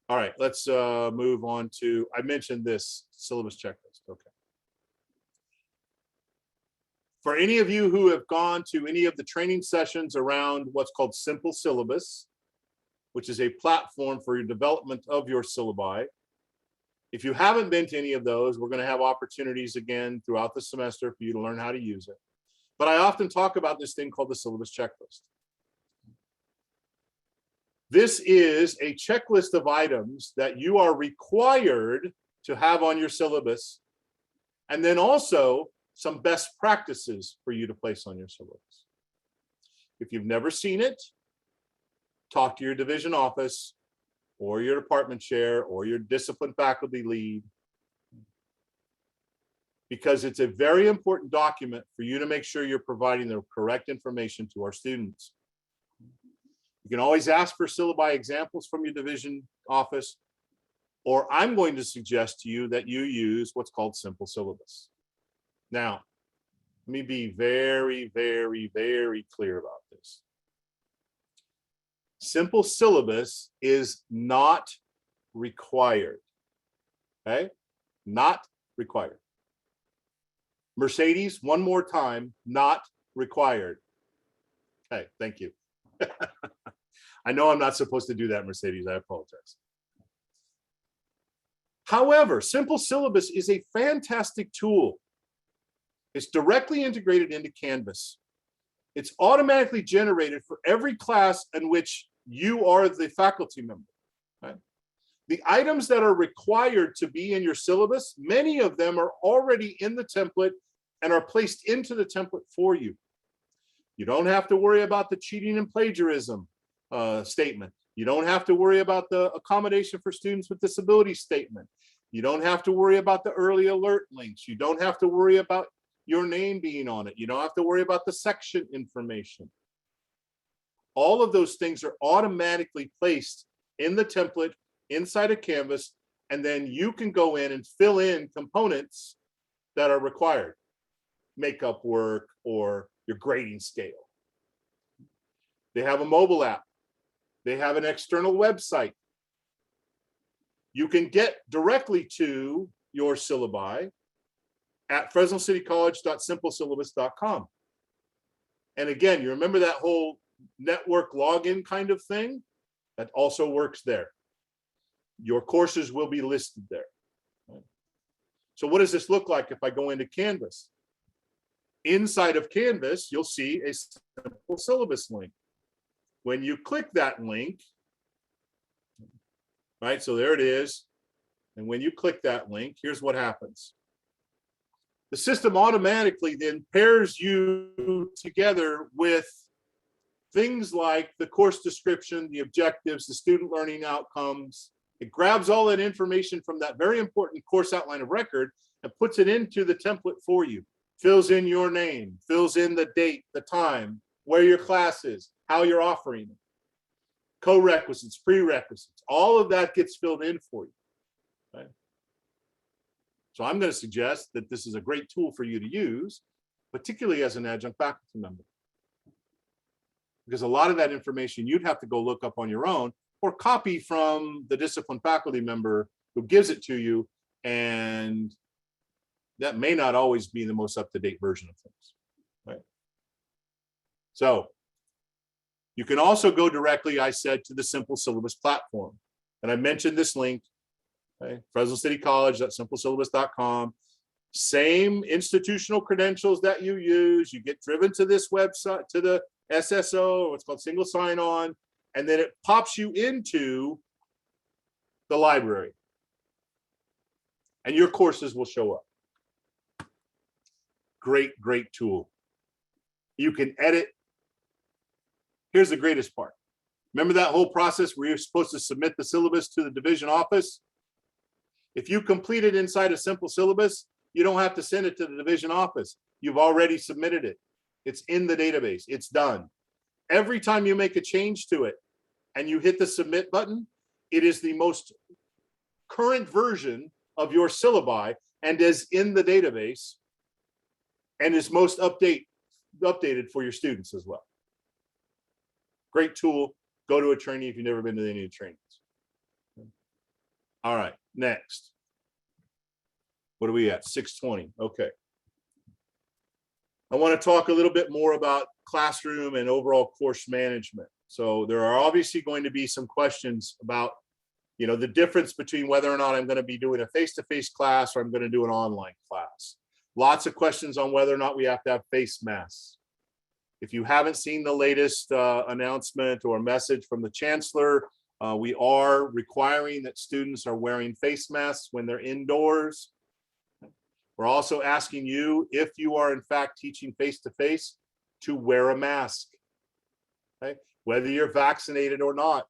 All right, let's move on to, I mentioned this syllabus checklist, okay. For any of you who have gone to any of the training sessions around what's called Simple Syllabus, which is a platform for your development of your syllabi. If you haven't been to any of those, we're going to have opportunities again throughout the semester for you to learn how to use it. But I often talk about this thing called the syllabus checklist. This is a checklist of items that you are required to have on your syllabus, and then also some best practices for you to place on your syllabus. If you've never seen it, talk to your division office or your department chair or your discipline faculty lead, because it's a very important document for you to make sure you're providing the correct information to our students. You can always ask for syllabi examples from your division office, or I'm going to suggest to you that you use what's called Simple Syllabus. Now, let me be very, very, very clear about this. Simple Syllabus is not required, okay? Not required. Mercedes, one more time, not required. Okay, thank you. I know I'm not supposed to do that, Mercedes, I apologize. However, Simple Syllabus is a fantastic tool. It's directly integrated into Canvas. It's automatically generated for every class in which you are the faculty member. Right? The items that are required to be in your syllabus, many of them are already in the template and are placed into the template for you. You don't have to worry about the cheating and plagiarism statement. You don't have to worry about the accommodation for students with disabilities statement. You don't have to worry about the early alert links. You don't have to worry about your name being on it. You don't have to worry about the section information. All of those things are automatically placed in the template inside of Canvas, and then you can go in and fill in components that are required. Makeup work or your grading scale. They have a mobile app. They have an external website. You can get directly to your syllabi at fresnocitycollege.simplesyllabus.com. And again, you remember that whole network login kind of thing? That also works there. Your courses will be listed there. So what does this look like if I go into Canvas? Inside of Canvas, you'll see a Simple Syllabus link. When you click that link, right, so there it is. And when you click that link, here's what happens. The system automatically then pairs you together with things like the course description, the objectives, the student learning outcomes. It grabs all that information from that very important course outline of record and puts it into the template for you. Fills in your name, fills in the date, the time, where your class is, how you're offering it. Co-requisites, prerequisites, all of that gets filled in for you. Right? So I'm going to suggest that this is a great tool for you to use, particularly as an adjunct faculty member. Because a lot of that information you'd have to go look up on your own or copy from the discipline faculty member who gives it to you, and that may not always be the most up-to-date version of things. Right? So you can also go directly, I said, to the Simple Syllabus platform. And I mentioned this link, okay? fresnocitycollege.simplesyllabus.com. Same institutional credentials that you use. You get driven to this website, to the SSO, or what's called single sign-on, and then it pops you into the library. And your courses will show up. Great, great tool. You can edit. Here's the greatest part. Remember that whole process where you're supposed to submit the syllabus to the division office? If you complete it inside a Simple Syllabus, you don't have to send it to the division office. You've already submitted it. It's in the database. It's done. Every time you make a change to it and you hit the submit button, it is the most current version of your syllabi and is in the database. and is most updated for your students as well. Great tool. Go to a training if you've never been to any of the trainings. All right, next. What are we at? 6:20. Okay. I want to talk a little bit more about classroom and overall course management. So there are obviously going to be some questions about, the difference between whether or not I'm going to be doing a face-to-face class or I'm going to do an online class. Lots of questions on whether or not we have to have face masks. If you haven't seen the latest announcement or message from the chancellor, we are requiring that students are wearing face masks when they're indoors. We're also asking you, if you are in fact teaching face-to-face, to wear a mask, okay? Whether you're vaccinated or not.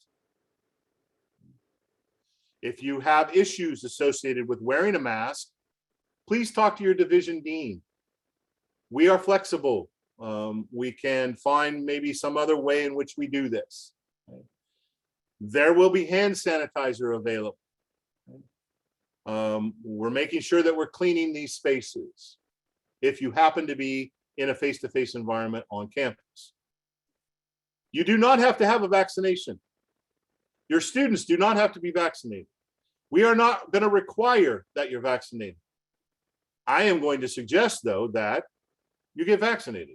If you have issues associated with wearing a mask, please talk to your division dean. We are flexible. We can find maybe some other way in which we do this. There will be hand sanitizer available. We're making sure that we're cleaning these spaces if you happen to be in a face-to-face environment on campus. You do not have to have a vaccination. Your students do not have to be vaccinated. We are not going to require that you're vaccinated. I am going to suggest, though, that you get vaccinated.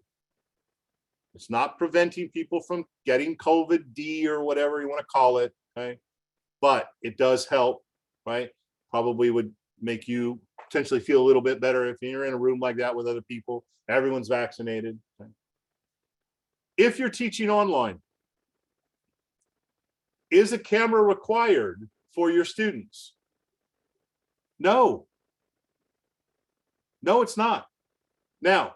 It's not preventing people from getting COVID-D or whatever you want to call it, okay? But it does help, right? Probably would make you potentially feel a little bit better if you're in a room like that with other people. Everyone's vaccinated. Okay? If you're teaching online, is a camera required for your students? No. No, it's not. Now,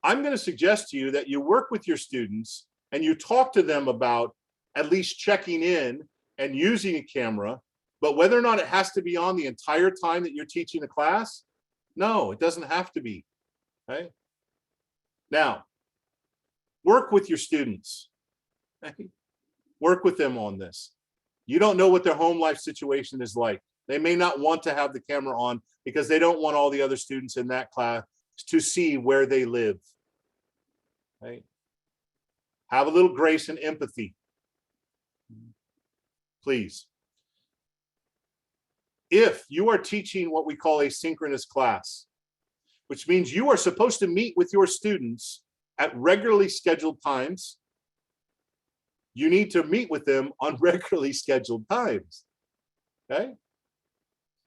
I'm going to suggest to you that you work with your students and you talk to them about at least checking in and using a camera, but whether or not it has to be on the entire time that you're teaching a class, no, it doesn't have to be. Okay? Now, work with your students. Okay? Work with them on this. You don't know what their home life situation is like. They may not want to have the camera on because they don't want all the other students in that class to see where they live. Right? Have a little grace and empathy. Please. If you are teaching what we call a synchronous class, which means you are supposed to meet with your students at regularly scheduled times, you need to meet with them on regularly scheduled times. Okay?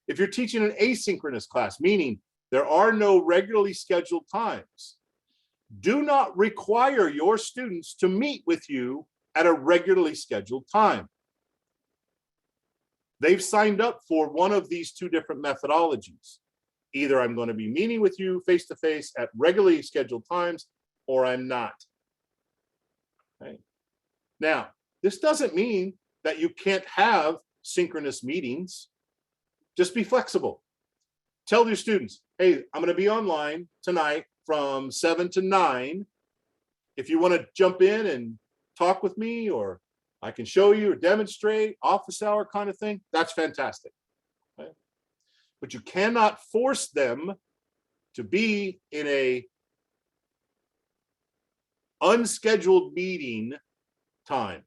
If you're teaching an asynchronous class, meaning there are no regularly scheduled times, do not require your students to meet with you at a regularly scheduled time. They've signed up for one of these two different methodologies. Either I'm going to be meeting with you face-to-face at regularly scheduled times, or I'm not. Okay. Now, this doesn't mean that you can't have synchronous meetings. Just be flexible. Tell your students, hey, I'm going to be online tonight from 7 to 9. If you want to jump in and talk with me, or I can show you or demonstrate, office hour kind of thing, that's fantastic. Okay? But you cannot force them to be in a unscheduled meeting time.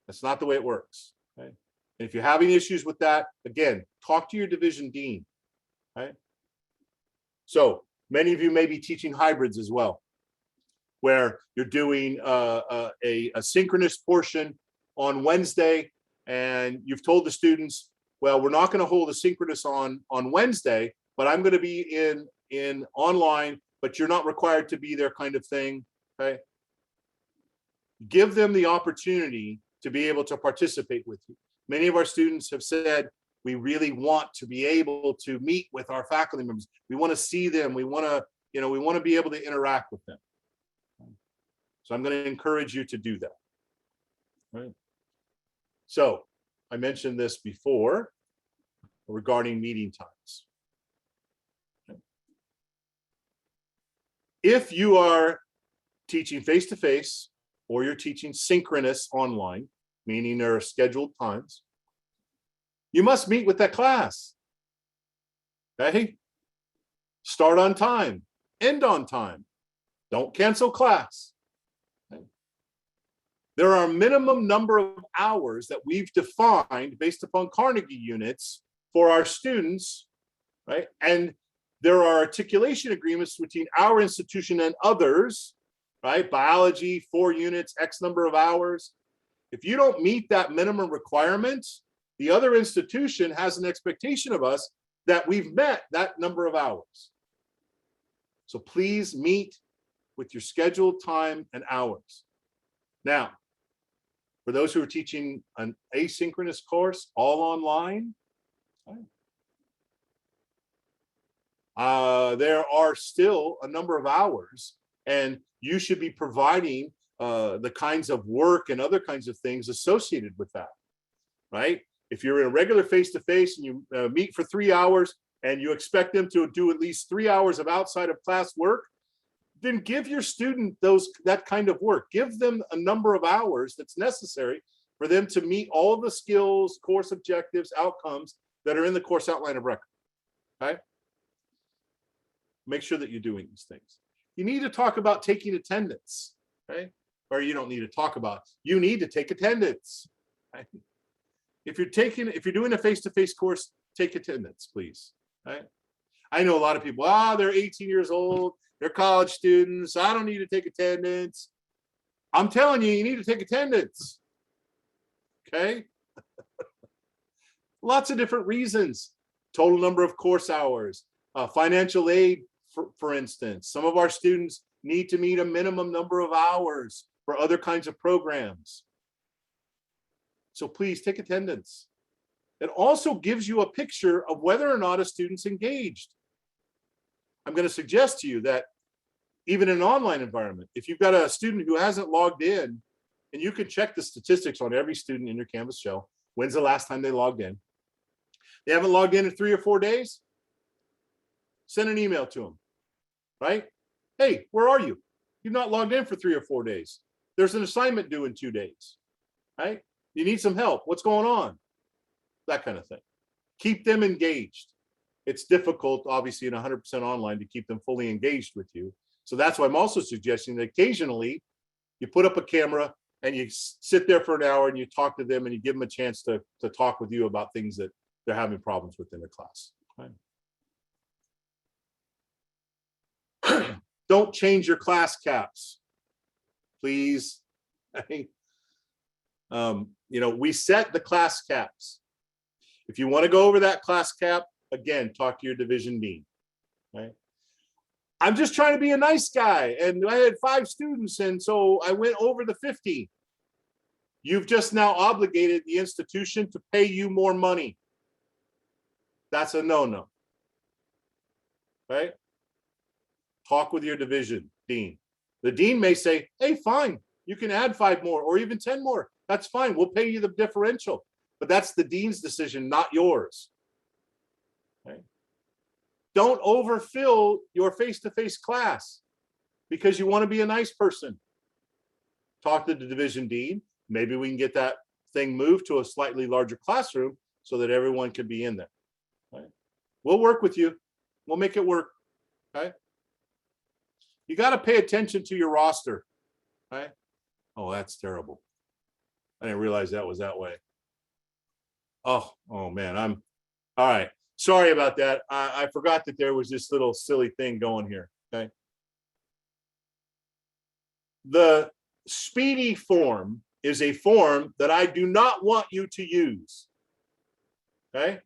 That's not the way it works. Okay? And if you're having issues with that, again, talk to your division dean. Okay? So many of you may be teaching hybrids as well, where you're doing a synchronous portion on Wednesday, and you've told the students, well, we're not going to hold a synchronous on Wednesday, but I'm going to be in online, but you're not required to be there kind of thing. Okay. Give them the opportunity to be able to participate with you. Many of our students have said, we really want to be able to meet with our faculty members. We want to see them. We want to, we want to be able to interact with them. So I'm going to encourage you to do that. Right. So I mentioned this before regarding meeting times. Okay. If you are teaching face-to-face or you're teaching synchronous online, meaning there are scheduled times, you must meet with that class. Okay? Start on time. End on time. Don't cancel class. Okay. There are a minimum number of hours that we've defined based upon Carnegie units for our students, right? And there are articulation agreements between our institution and others, right? Biology, 4 units, X number of hours. If you don't meet that minimum requirement, the other institution has an expectation of us that we've met that number of hours. So please meet with your scheduled time and hours. Now, for those who are teaching an asynchronous course, all online, there are still a number of hours, and you should be providing the kinds of work and other kinds of things associated with that, right? If you're in a regular face-to-face and you meet for 3 hours and you expect them to do at least 3 hours of outside of class work, then give your student that kind of work. Give them a number of hours that's necessary for them to meet all the skills, course objectives, outcomes that are in the course outline of record, okay? Make sure that you're doing these things. You need to talk about taking attendance, right? Or you don't need to talk about, you need to take attendance, right? If you're doing a face-to-face course, take attendance, please, right? I know a lot of people, they're 18 years old, they're college students, I don't need to take attendance. I'm telling you, you need to take attendance, okay? Lots of different reasons. Total number of course hours, financial aid, for instance. Some of our students need to meet a minimum number of hours for other kinds of programs. So please take attendance. It also gives you a picture of whether or not a student's engaged. I'm going to suggest to you that even in an online environment, if you've got a student who hasn't logged in, and you can check the statistics on every student in your Canvas shell, when's the last time they logged in? They haven't logged in 3 or 4 days? Send an email to them, right? Hey, where are you? You've not logged in for 3 or 4 days. There's an assignment due in 2 days, right? You need some help. What's going on? That kind of thing. Keep them engaged. It's difficult, obviously, in 100% online to keep them fully engaged with you. So that's why I'm also suggesting that occasionally you put up a camera and you sit there for an hour and you talk to them and you give them a chance to talk with you about things that they're having problems with in their class. Right? Don't change your class caps, please. We set the class caps. If you want to go over that class cap, again, talk to your division dean, right? I'm just trying to be a nice guy, and I had 5 students, and so I went over the 50. You've just now obligated the institution to pay you more money. That's a no-no, right? Talk with your division dean. The dean may say, hey, fine, you can add 5 more or even 10 more. That's fine, we'll pay you the differential. But that's the dean's decision, not yours. Okay? Don't overfill your face-to-face class because you want to be a nice person. Talk to the division dean. Maybe we can get that thing moved to a slightly larger classroom so that everyone can be in there. Right? We'll work with you. We'll make it work. Okay? You got to pay attention to your roster. Right? Oh, that's terrible. I didn't realize that was that way. Oh man, I'm all right. Sorry about that. I forgot that there was this little silly thing going here. Okay. The speedy form is a form that I do not want you to use. Okay.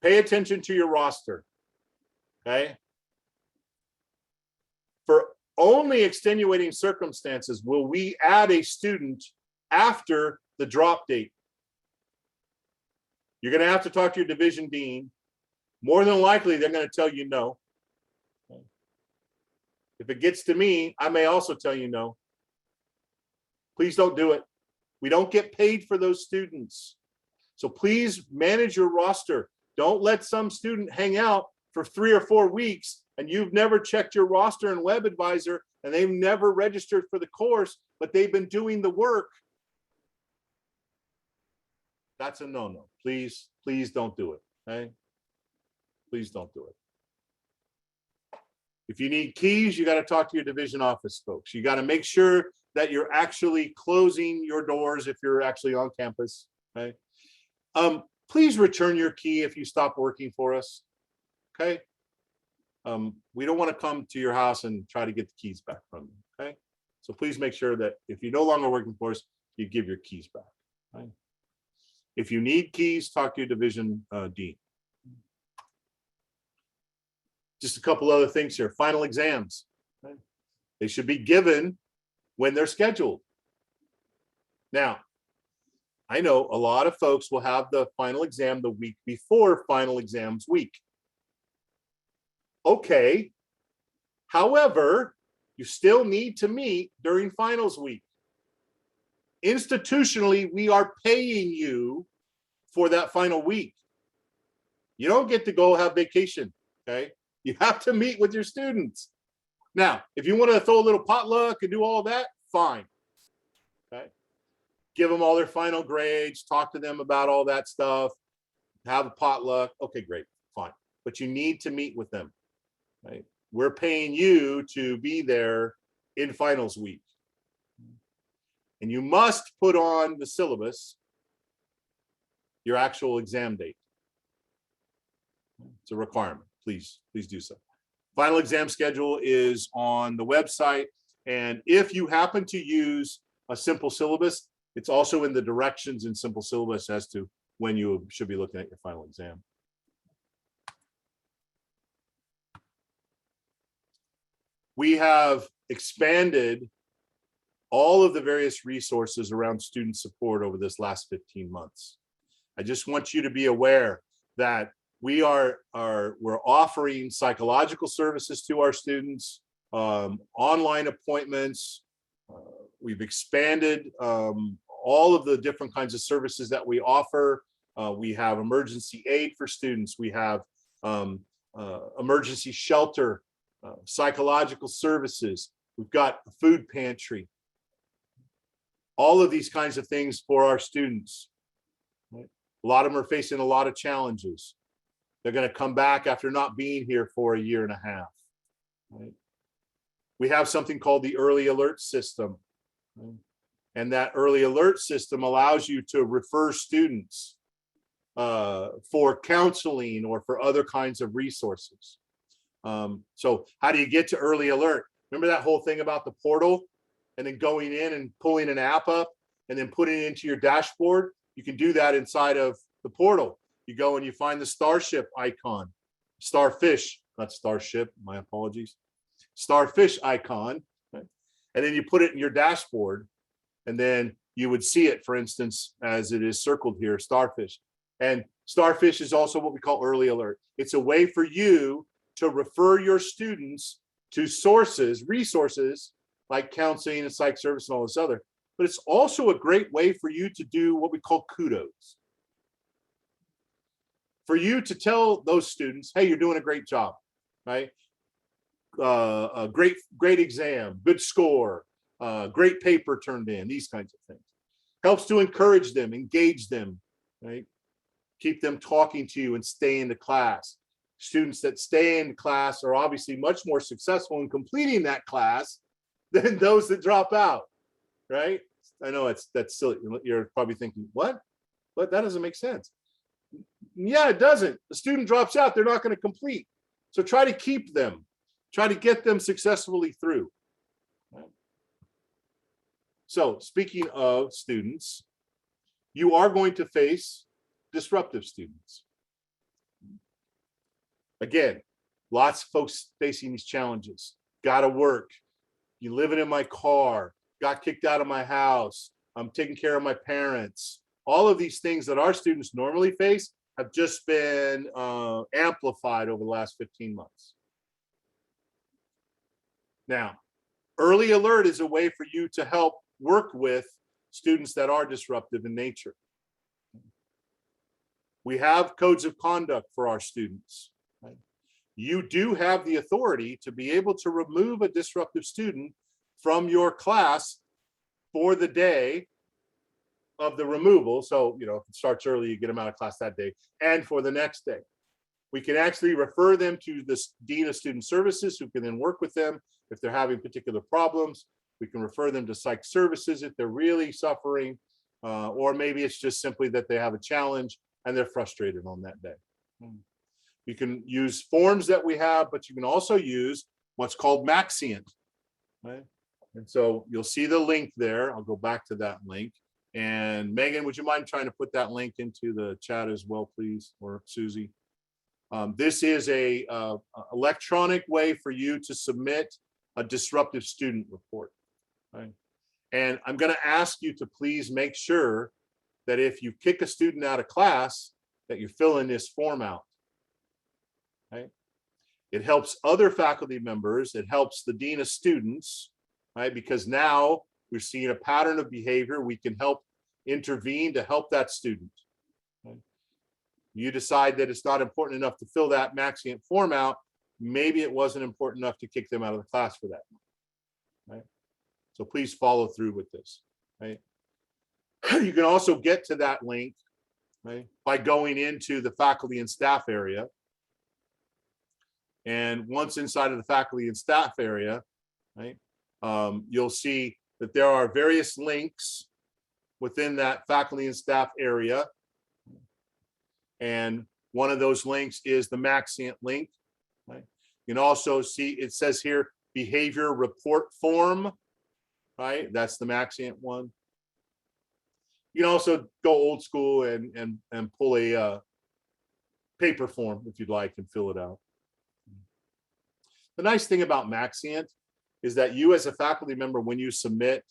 Pay attention to your roster. Okay. For only extenuating circumstances will we add a student after the drop date. You're going to have to talk to your division dean. More than likely, they're going to tell you no. If it gets to me, I may also tell you no. Please don't do it. We don't get paid for those students. So please manage your roster. Don't let some student hang out for 3 or 4 weeks and you've never checked your roster in Web Advisor and they've never registered for the course, but they've been doing the work. That's a no-no. Please don't do it. Okay? Please don't do it. If you need keys, you got to talk to your division office folks. You got to make sure that you're actually closing your doors if you're actually on campus, okay? Please return your key if you stop working for us, okay? We don't want to come to your house and try to get the keys back from you, okay? So please make sure that if you're no longer working for us, you give your keys back, right? If you need keys, talk to your division dean. Just a couple other things here. Final exams, right? They should be given when they're scheduled. Now, I know a lot of folks will have the final exam the week before final exams week. Okay. However, you still need to meet during finals week. Institutionally, we are paying you for that final week. You don't get to go have vacation, okay? You have to meet with your students. Now, if you want to throw a little potluck and do all that, fine, okay? Give them all their final grades, talk to them about all that stuff, have a potluck, okay, great, fine. But you need to meet with them, right? We're paying you to be there in finals week. And you must put on the syllabus your actual exam date. It's a requirement. Please do so. Final exam schedule is on the website. And if you happen to use a simple syllabus, it's also in the directions in simple syllabus as to when you should be looking at your final exam. We have expanded all of the various resources around student support over this last 15 months. I just want you to be aware that we're offering psychological services to our students, online appointments. We've expanded all of the different kinds of services that we offer. We have emergency aid for students. We have emergency shelter, psychological services. We've got a food pantry. All of these kinds of things for our students. Right? A lot of them are facing a lot of challenges. They're going to come back after not being here for a year and a half. Right? We have something called the early alert system. Right? And that early alert system allows you to refer students for counseling or for other kinds of resources. So how do you get to early alert? Remember that whole thing about the portal and then going in and pulling an app up and then putting it into your dashboard? You can do that inside of the portal. You go and you find the starship icon, starfish, not starship, my apologies, starfish icon, right? And then you put it in your dashboard and then you would see it, for instance, as it is circled here, starfish. And starfish is also what we call early alert. It's a way for you to refer your students to sources, resources like counseling and psych service and all this other, but it's also a great way for you to do what we call kudos. For you to tell those students, hey, you're doing a great job, right? A great exam, good score, great paper turned in, these kinds of things. Helps to encourage them, engage them, right? Keep them talking to you and stay in the class. Students that stay in class are obviously much more successful in completing that class than those that drop out, right? I know that's silly. You're probably thinking, what? But that doesn't make sense. Yeah, it doesn't. The student drops out, they're not going to complete. So try to keep them, try to get them successfully through. So speaking of students, you are going to face disruptive students. Again, lots of folks facing these challenges. Got to work. You living in my car, got kicked out of my house. I'm taking care of my parents. All of these things that our students normally face have just been amplified over the last 15 months. Now, early alert is a way for you to help work with students that are disruptive in nature. We have codes of conduct for our students. Right? You do have the authority to be able to remove a disruptive student from your class for the day of the removal. So, if it starts early, you get them out of class that day and for the next day. We can actually refer them to the Dean of Student Services, who can then work with them if they're having particular problems. We can refer them to psych services if they're really suffering, or maybe it's just simply that they have a challenge and they're frustrated on that day. You can use forms that we have, but you can also use what's called Maxient. Right? And so you'll see the link there. I'll go back to that link. And Megan, would you mind trying to put that link into the chat as well, please, or Susie? This is a electronic way for you to submit a disruptive student report. Right? And I'm going to ask you to please make sure that if you kick a student out of class, that you're filling this form out. Right? It helps other faculty members. It helps the Dean of Students, right? Because now we're seeing a pattern of behavior. We can help intervene to help that student. Right? You decide that it's not important enough to fill that Maxient form out. Maybe it wasn't important enough to kick them out of the class for that. Right? So please follow through with this. Right? You can also get to that link, right, by going into the faculty and staff area. And once inside of the faculty and staff area, right, you'll see that there are various links within that faculty and staff area. And one of those links is the Maxient link. Right? You can also see, it says here, behavior report form, right? That's the Maxient one. You can also go old school and pull a paper form if you'd like and fill it out. The nice thing about Maxient is that you as a faculty member, when you submit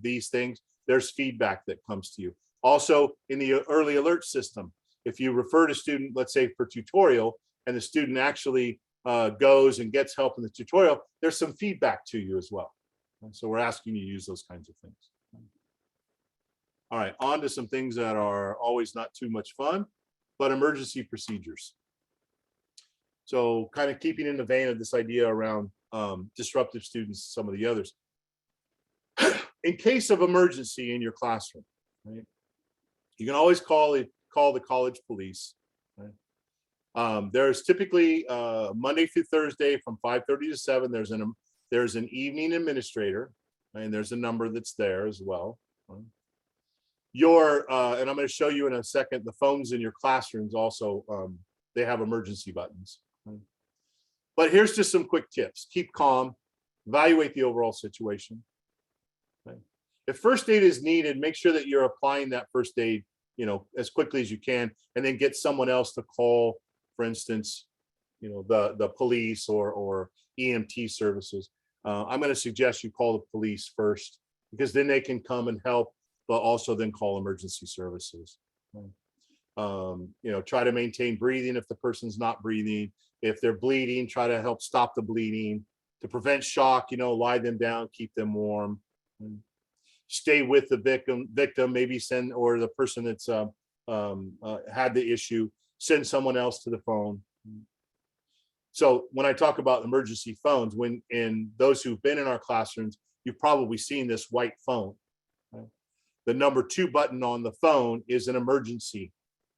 these things, there's feedback that comes to you. Also in the early alert system, if you refer to student, let's say for tutorial, and the student actually goes and gets help in the tutorial, there's some feedback to you as well. And so we're asking you to use those kinds of things. All right, on to some things that are always not too much fun, but emergency procedures. So kind of keeping in the vein of this idea around disruptive students, some of the others. In case of emergency in your classroom, right, you can always call the college police. Right? There's typically Monday through Thursday from 5:30 to 7. There's an evening administrator, and there's a number that's there as well. Right? And I'm going to show you in a second, the phones in your classrooms also, they have emergency buttons. Right? But here's just some quick tips. Keep calm, evaluate the overall situation. Right? If first aid is needed, make sure that you're applying that first aid, as quickly as you can, and then get someone else to call, for instance, the police or EMT services. I'm going to suggest you call the police first, because then they can come and help, but also then call emergency services. Try to maintain breathing if the person's not breathing. If they're bleeding, try to help stop the bleeding. To prevent shock, lie them down, keep them warm. Stay with the victim, maybe send, or the person that's had the issue, send someone else to the phone. So when I talk about emergency phones, in those who've been in our classrooms, you've probably seen this white phone. Right? The number 2 button on the phone is an emergency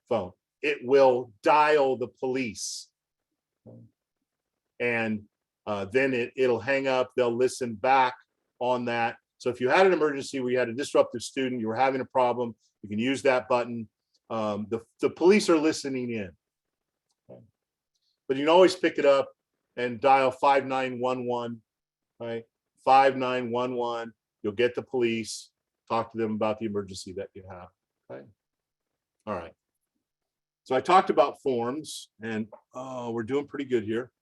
phone. It will dial the police. And then it'll hang up. They'll listen back on that. So if you had an emergency where you had a disruptive student, you were having a problem, you can use that button. The police are listening in. But you can always pick it up and dial 5911, right? 5911. You'll get the police, talk to them about the emergency that you have. Okay. All right. So I talked about forms, and we're doing pretty good here.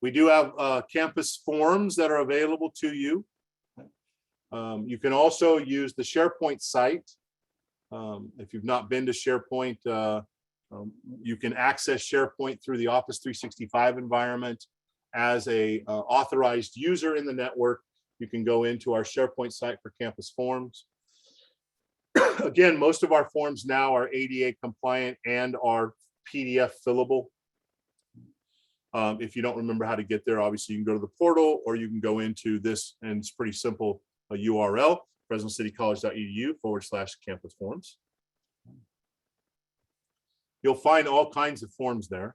We do have campus forms that are available to you. You can also use the SharePoint site. If you've not been to SharePoint, you can access SharePoint through the Office 365 environment as a authorized user in the network. You can go into our SharePoint site for campus forms. Again, most of our forms now are ADA compliant and are PDF fillable. If you don't remember how to get there, obviously you can go to the portal, or you can go into this, and it's pretty simple, a URL, fresnocitycollege.edu/campus forms. You'll find all kinds of forms there.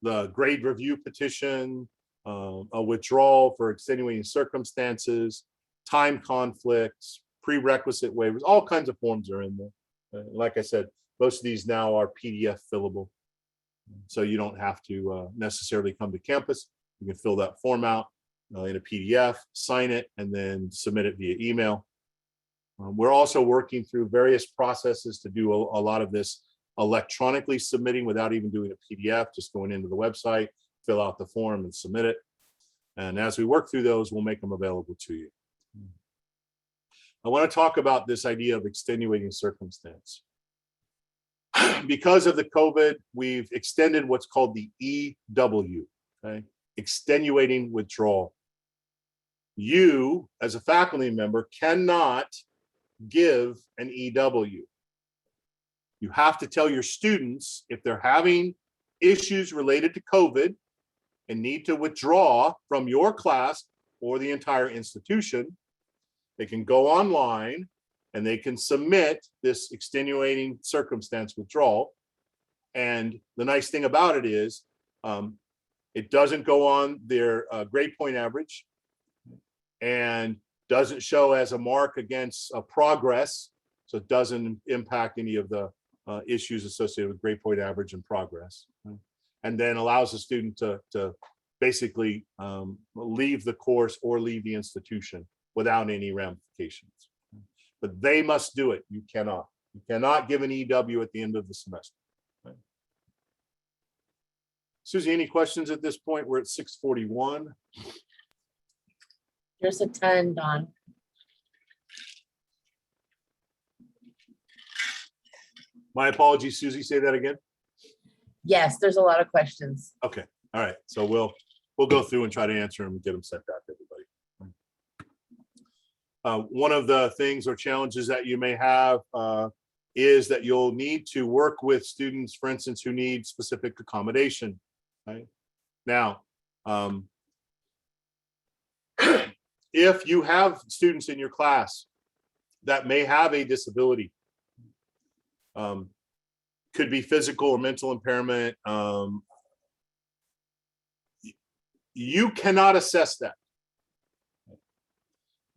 The grade review petition, a withdrawal for extenuating circumstances, time conflicts, prerequisite waivers, all kinds of forms are in there. Like I said, most of these now are PDF fillable. So you don't have to necessarily come to campus. You can fill that form out in a PDF, sign it, and then submit it via email. We're also working through various processes to do a lot of this electronically submitting without even doing a PDF, just going into the website, fill out the form and submit it. And as we work through those, we'll make them available to you. I want to talk about this idea of extenuating circumstance. Because of the COVID, we've extended what's called the EW, okay? Extenuating withdrawal. You, as a faculty member, cannot give an EW. You have to tell your students if they're having issues related to COVID and need to withdraw from your class or the entire institution, they can go online and they can submit this extenuating circumstance withdrawal. And the nice thing about it is it doesn't go on their grade point average and doesn't show as a mark against progress. So it doesn't impact any of the issues associated with grade point average and progress. And then allows the student to basically leave the course or leave the institution without any ramifications. But they must do it. You cannot. You cannot give an EW at the end of the semester. Right? Susie, any questions at this point? We're at 6:41. There's a ton, Don. My apologies, Susie, say that again. Yes, there's a lot of questions. Okay, all right. So we'll go through and try to answer them and get them sent back to everybody. One of the things or challenges that you may have is that you'll need to work with students, for instance, who need specific accommodation. Right? Now, if you have students in your class that may have a disability, could be physical or mental impairment, you cannot assess that.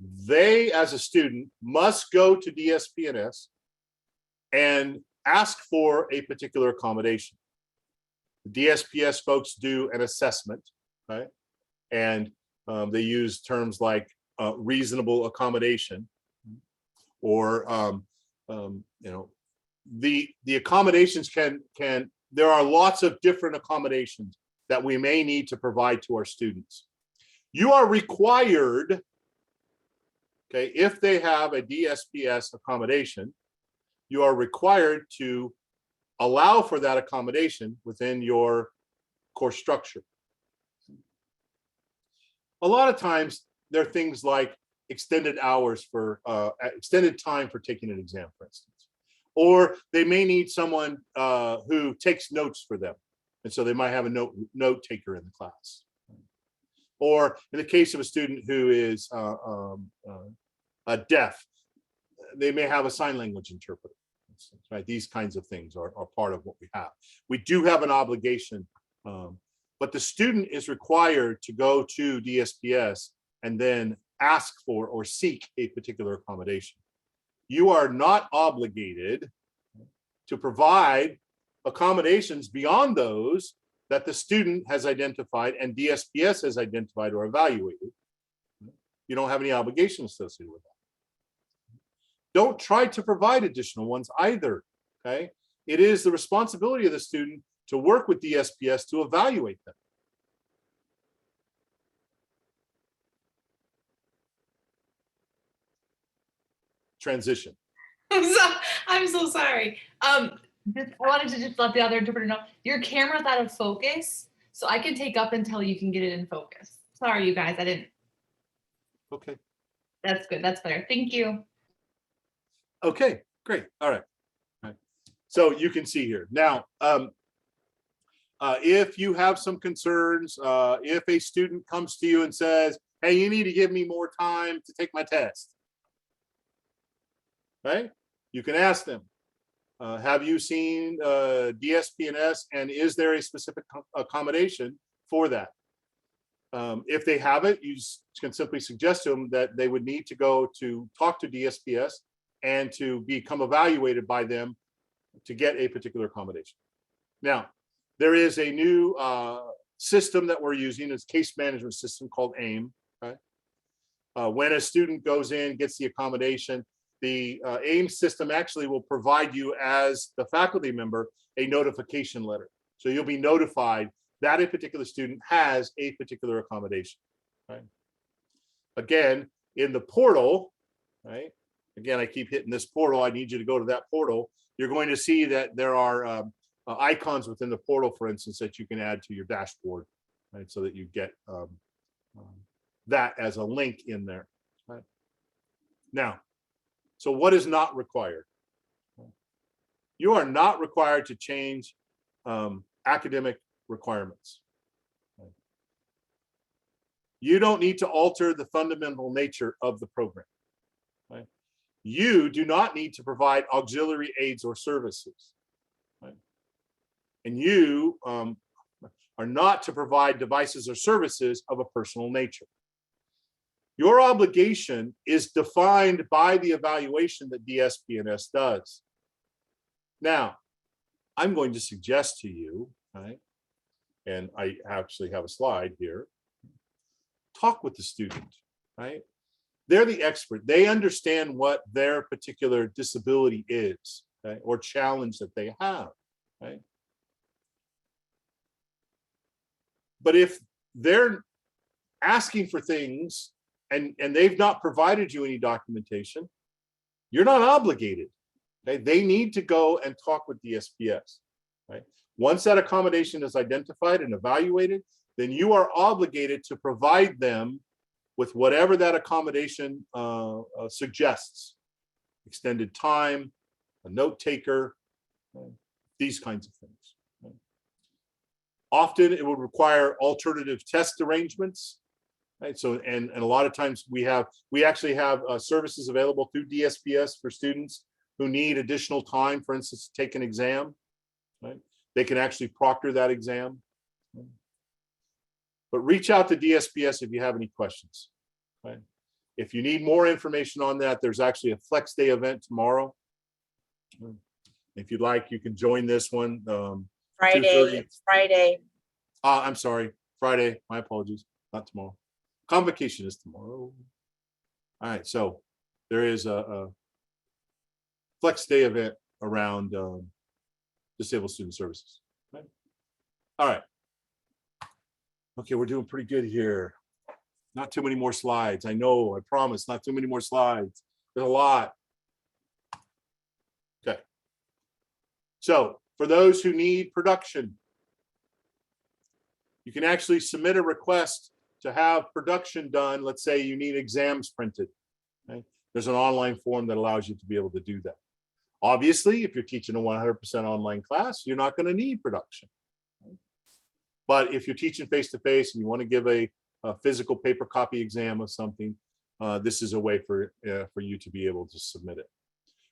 They, as a student, must go to DSPNS and ask for a particular accommodation. The DSPS folks do an assessment, right? And they use terms like reasonable accommodation, or you know, the accommodations can there are lots of different accommodations that we may need to provide to our students. You are required, okay, if they have a DSPS accommodation, you are required to allow for that accommodation within your course structure. A lot of times there are things like extended hours for extended time for taking an exam, for instance, or they may need someone who takes notes for them, and so they might have a note taker in the class. Or in the case of a student who is deaf, they may have a sign language interpreter. Right? These kinds of things are part of what we have. We do have an obligation, but the student is required to go to DSPS and then ask for or seek a particular accommodation. You are not obligated to provide accommodations beyond those that the student has identified and DSPS has identified or evaluated. You don't have any obligation associated with that. Don't try to provide additional ones either, okay? It is the responsibility of the student to work with DSPS to evaluate them. Transition. I'm so sorry. I wanted to just let the other interpreter know your camera's out of focus, so I can take up until you can get it in focus. Sorry, you guys, I didn't. Okay. That's good. That's better. Thank you. Okay, great. All right. All right. So you can see here now. If you have some concerns, if a student comes to you and says, "Hey, you need to give me more time to take my test," right? You can ask them, Have you seen DSP&S, and is there a specific accommodation for that? If they haven't, you can simply suggest to them that they would need to go to talk to DSPS and to become evaluated by them to get a particular accommodation. Now, there is a new system that we're using, it's case management system called AIM. Okay? When a student goes in, gets the accommodation, the AIM system actually will provide you as the faculty member a notification letter. So you'll be notified that a particular student has a particular accommodation. Right? Again, in the portal, right? Again, I keep hitting this portal. I need you to go to that portal. You're going to see that there are icons within the portal, for instance, that you can add to your dashboard, right? So that you get that as a link in there. Right? Now, so what is not required? You are not required to change academic requirements. You don't need to alter the fundamental nature of the program. Right? You do not need to provide auxiliary aids or services. Right? And you are not to provide devices or services of a personal nature. Your obligation is defined by the evaluation that DSP&S does. Now, I'm going to suggest to you, right, and I actually have a slide here, talk with the student, right? They're the expert. They understand what their particular disability is, right, or challenge that they have, right? But if they're asking for things and they've not provided you any documentation, you're not obligated. Okay? They need to go and talk with DSPS. Right? Once that accommodation is identified and evaluated, then you are obligated to provide them with whatever that accommodation suggests. Extended time, a note taker, these kinds of things. Right? Often it would require alternative test arrangements. Right. So, and a lot of times we actually have services available through DSPS for students who need additional time, for instance, to take an exam. Right. They can actually proctor that exam. But reach out to DSPS if you have any questions. Right. If you need more information on that, there's actually a Flex Day event tomorrow. If you'd like, you can join this one. Friday, it's Friday. I'm sorry, Friday. My apologies, not tomorrow. Convocation is tomorrow. All right, so there is a Flex Day event around disabled student services. Right? All right. Okay, we're doing pretty good here. Not too many more slides. I know, I promise, not too many more slides. There's a lot. Okay. So for those who need production, you can actually submit a request to have production done. Let's say you need exams printed. Right? There's an online form that allows you to be able to do that. Obviously, if you're teaching a 100% online class, you're not going to need production. Right? But if you're teaching face-to-face and you want to give a physical paper copy exam of something, this is a way for you to be able to submit it.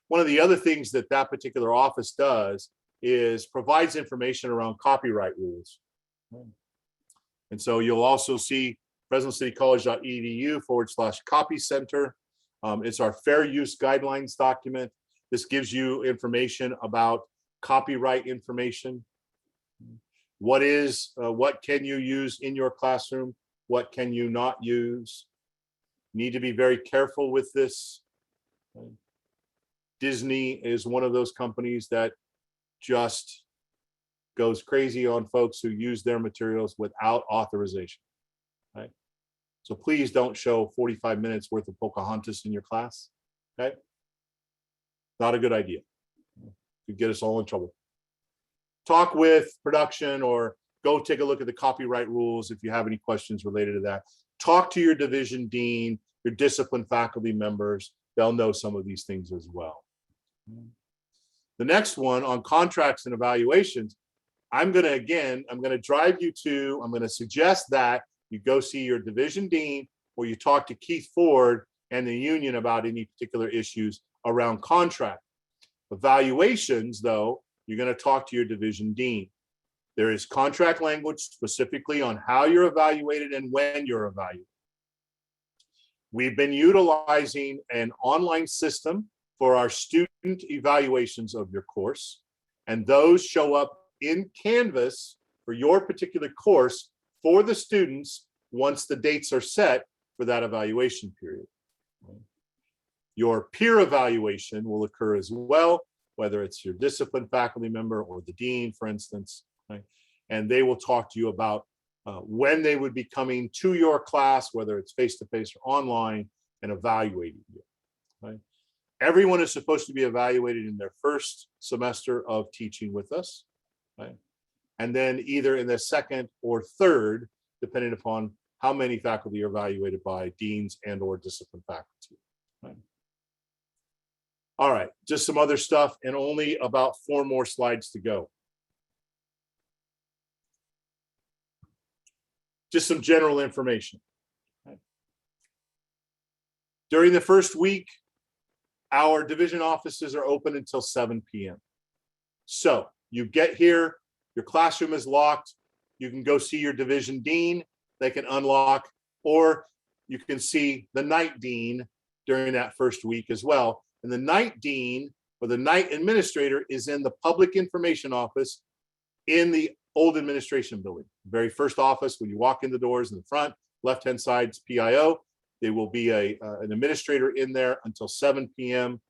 One of the other things that that particular office does is provides information around copyright rules. Right? And so you'll also see FresnoCityCollege.edu/copy center. It's our fair use guidelines document. This gives you information about copyright information. What can you use in your classroom? What can you not use? You need to be very careful with this. Disney is one of those companies that just goes crazy on folks who use their materials without authorization, right? So please don't show 45 minutes worth of Pocahontas in your class, okay? Not a good idea. Could get us all in trouble. Talk with production or go take a look at the copyright rules if you have any questions related to that. Talk to your division dean, your discipline faculty members. They'll know some of these things as well. The next one on contracts and evaluations, I'm going to drive you to, I'm going to suggest that you go see your division dean or you talk to Keith Ford and the union about any particular issues around contract. Evaluations, though, you're going to talk to your division dean. There is contract language specifically on how you're evaluated and when you're evaluated. We've been utilizing an online system for our student evaluations of your course, and those show up in Canvas for your particular course for the students once the dates are set for that evaluation period. Your peer evaluation will occur as well, whether it's your discipline faculty member or the dean, for instance, right? And they will talk to you about when they would be coming to your class, whether it's face-to-face or online, and evaluating you, right? Everyone is supposed to be evaluated in their first semester of teaching with us, right? And then either in the second or third, depending upon how many faculty are evaluated by deans and or discipline faculty, right? All right, just some other stuff, and only about 4 more slides to go. Just some general information. During the first week, our division offices are open until 7 p.m. So you get here, your classroom is locked, you can go see your division dean, they can unlock, or you can see the night dean during that first week as well. And the night dean or the night administrator is in the public information office in the old administration building. Very first office, when you walk in the doors in the front, left-hand side's PIO. There will be an administrator in there until 7 p.m.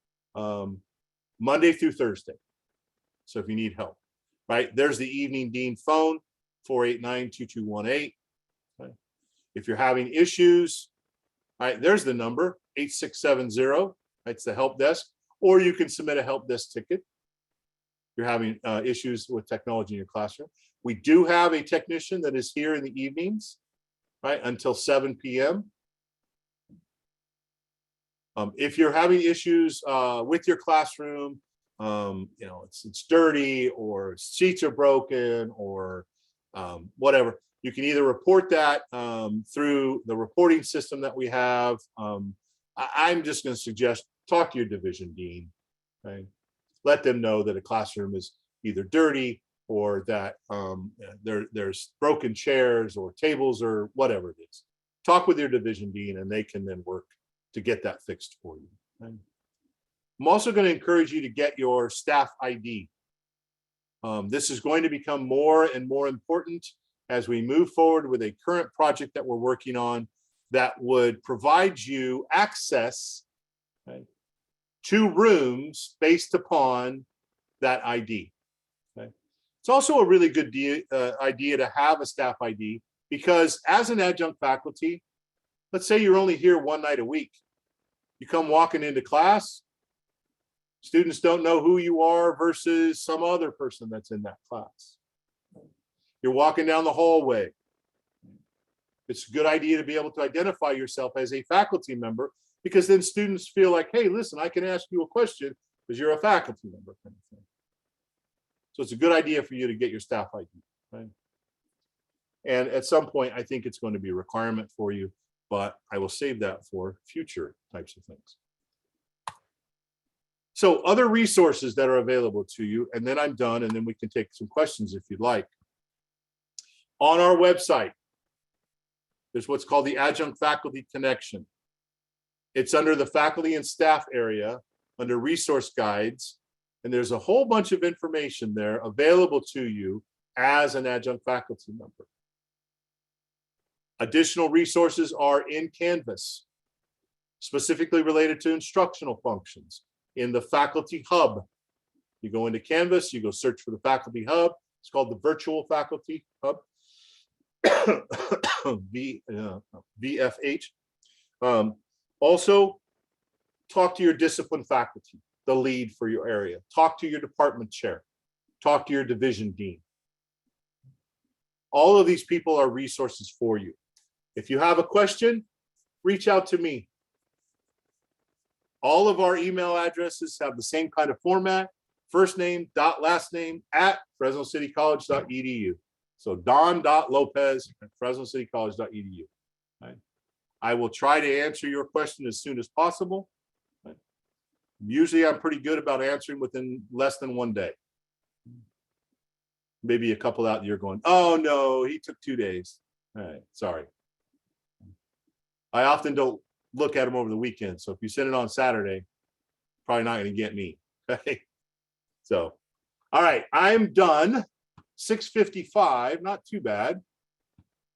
Monday through Thursday. So if you need help, right? There's the evening dean phone, 489-2218. Right? If you're having issues, right, there's the number, 8670. That's the help desk, or you can submit a help desk ticket. You're having issues with technology in your classroom. We do have a technician that is here in the evenings, right, until 7 p.m. If you're having issues with your classroom, you know, it's dirty or seats are broken or whatever, you can either report that through the reporting system that we have. I'm just going to suggest talk to your division dean, right? Let them know that a classroom is either dirty or that there's broken chairs or tables or whatever it is. Talk with your division dean and they can then work to get that fixed for you. Right? I'm also going to encourage you to get your staff ID. This is going to become more and more important as we move forward with a current project that we're working on that would provide you access, right, to rooms based upon that ID. Okay? It's also a really good idea to have a staff ID because as an adjunct faculty, let's say you're only here 1 night a week. You come walking into class, students don't know who you are versus some other person that's in that class. You're walking down the hallway. It's a good idea to be able to identify yourself as a faculty member because then students feel like, hey, listen, I can ask you a question because you're a faculty member. Kind of thing. So it's a good idea for you to get your staff ID, right? And at some point, I think it's going to be a requirement for you, but I will save that for future types of things. So other resources that are available to you, and then I'm done, and then we can take some questions if you'd like. On our website, there's what's called the Adjunct Faculty Connection. It's under the faculty and staff area, under resource guides, and there's a whole bunch of information there available to you as an adjunct faculty member. Additional resources are in Canvas, specifically related to instructional functions in the Faculty Hub. You go into Canvas, you go search for the Faculty Hub. It's called the Virtual Faculty Hub, VFH. Also, talk to your discipline faculty, the lead for your area. Talk to your department chair. Talk to your division dean. All of these people are resources for you. If you have a question, reach out to me. All of our email addresses have the same kind of format, first name, dot last name, at fresnocitycollege.edu. So don.lopez at fresnocitycollege.edu. Right? I will try to answer your question as soon as possible. Right? Usually I'm pretty good about answering within less than 1 day. Maybe a couple out you're going, oh no, he took 2 days. All right, sorry. I often don't look at them over the weekend. So if you send it on Saturday, probably not going to get me. Okay. So, all right, I'm done. 6:55, not too bad.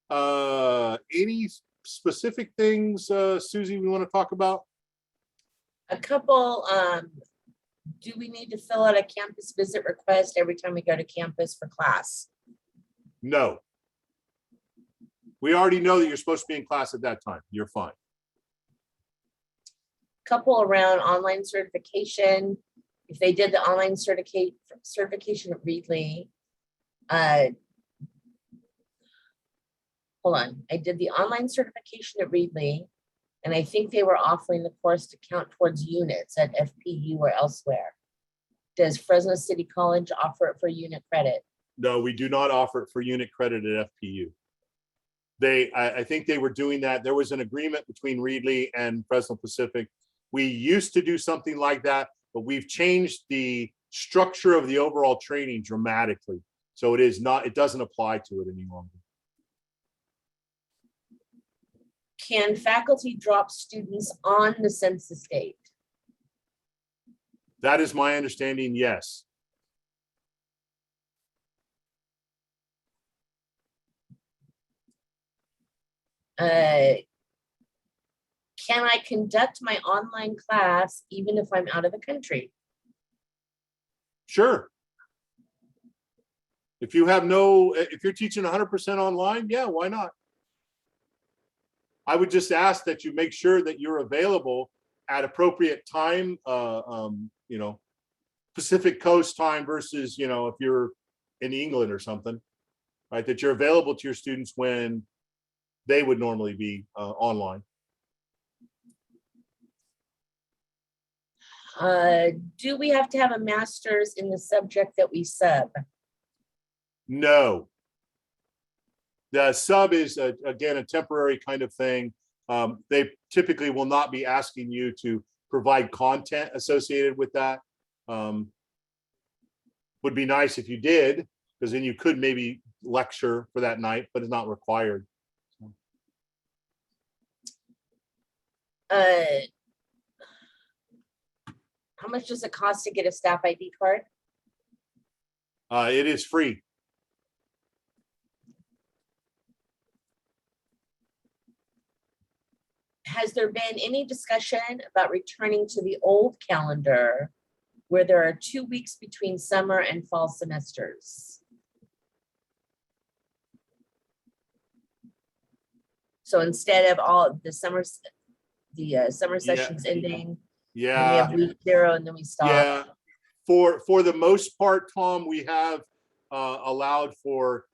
Any specific things, Susie, we want to talk about? A couple, do we need to fill out a campus visit request every time we go to campus for class? No. We already know that you're supposed to be in class at that time. You're fine. Couple around online certification. If they did the online certification at Reedley, hold on, I did the online certification at Reedley, and I think they were offering the course to count towards units at FPU or elsewhere. Does Fresno City College offer it for unit credit? No, we do not offer it for unit credit at FPU. I think they were doing that. There was an agreement between Reedley and Fresno Pacific. We used to do something like that, but we've changed the structure of the overall training dramatically. So it doesn't apply to it any longer. Can faculty drop students on the census date? That is my understanding, yes. Can I conduct my online class even if I'm out of the country? Sure. If you're teaching 100% online, yeah, why not? I would just ask that you make sure that you're available at appropriate time, Pacific Coast time versus, if you're in England or something, right? That you're available to your students when they would normally be online. Do we have to have a master's in the subject that we sub? No. The sub is, again, a temporary kind of thing. They typically will not be asking you to provide content associated with that. Would be nice if you did, because then you could maybe lecture for that night, but it's not required. How much does it cost to get a staff ID card? It is free. Has there been any discussion about returning to the old calendar where there are 2 weeks between summer and fall semesters? So instead of all the summer sessions ending, and we Yeah. have week 0 and then we stop. Yeah. For the most part, Tom, we have allowed for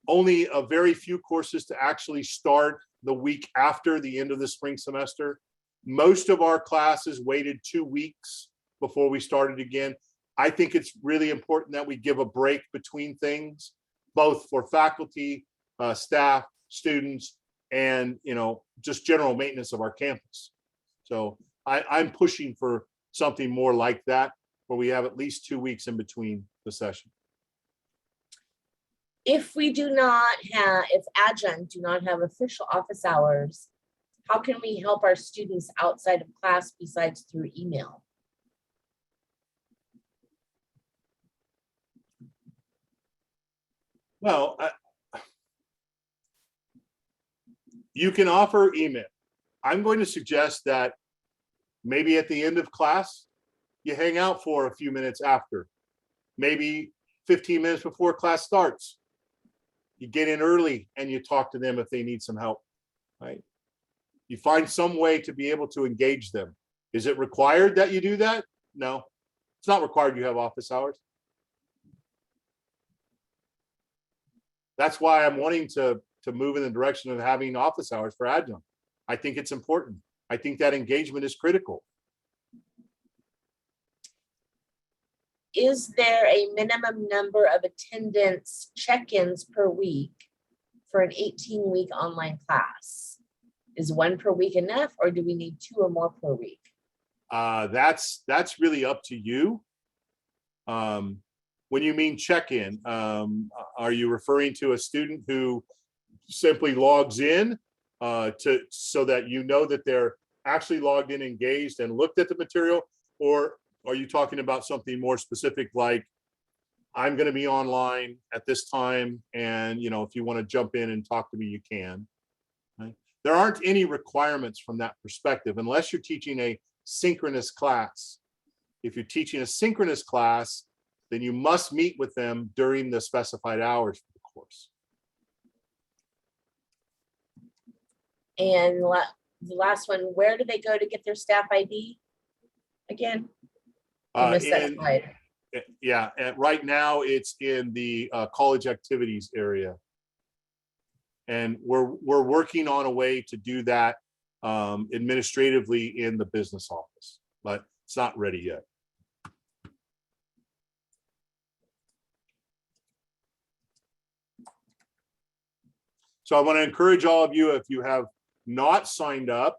only a very few courses to actually start the week after the end of the spring semester. Most of our classes waited 2 weeks before we started again. I think it's really important that we give a break between things, both for faculty, staff, students, and just general maintenance of our campus. So I'm pushing for something more like that, where we have at least 2 weeks in between the session. If Adjunct do not have official office hours, how can we help our students outside of class besides through email? Well, you can offer email. I'm going to suggest that maybe at the end of class, you hang out for a few minutes after, maybe 15 minutes before class starts. You get in early and you talk to them if they need some help, right? You find some way to be able to engage them. Is it required that you do that? No, it's not required you have office hours. That's why I'm wanting to move in the direction of having office hours for Adjunct. I think it's important. I think that engagement is critical. Is there a minimum number of attendance check-ins per week for an 18-week online class? Is 1 per week enough, or do we need 2 or more per week? That's really up to you. When you mean check-in, are you referring to a student who simply logs in so that you know that they're actually logged in, engaged, and looked at the material? Or are you talking about something more specific, like I'm going to be online at this time, and if you want to jump in and talk to me, you can. Right? There aren't any requirements from that perspective unless you're teaching a synchronous class. If you're teaching a synchronous class, then you must meet with them during the specified hours for the course. And the last one, where do they go to get their staff ID again? I missed that slide. Yeah, right now it's in the college activities area. And we're working on a way to do that administratively in the business office, but it's not ready yet. So I want to encourage all of you, if you have not signed up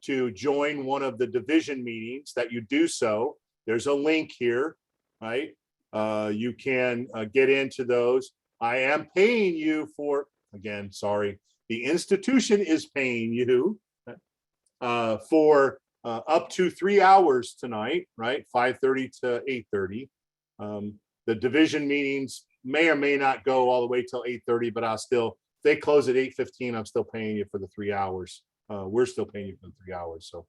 to join one of the division meetings, that you do so. There's a link here, right? You can get into those. I am paying you for, again, sorry, the institution is paying you for up to 3 hours tonight, right? 5:30 to 8:30. The division meetings may or may not go all the way till 8:30, but if they close at 8:15, I'm still paying you for the 3 hours. We're still paying you for the 3 hours. So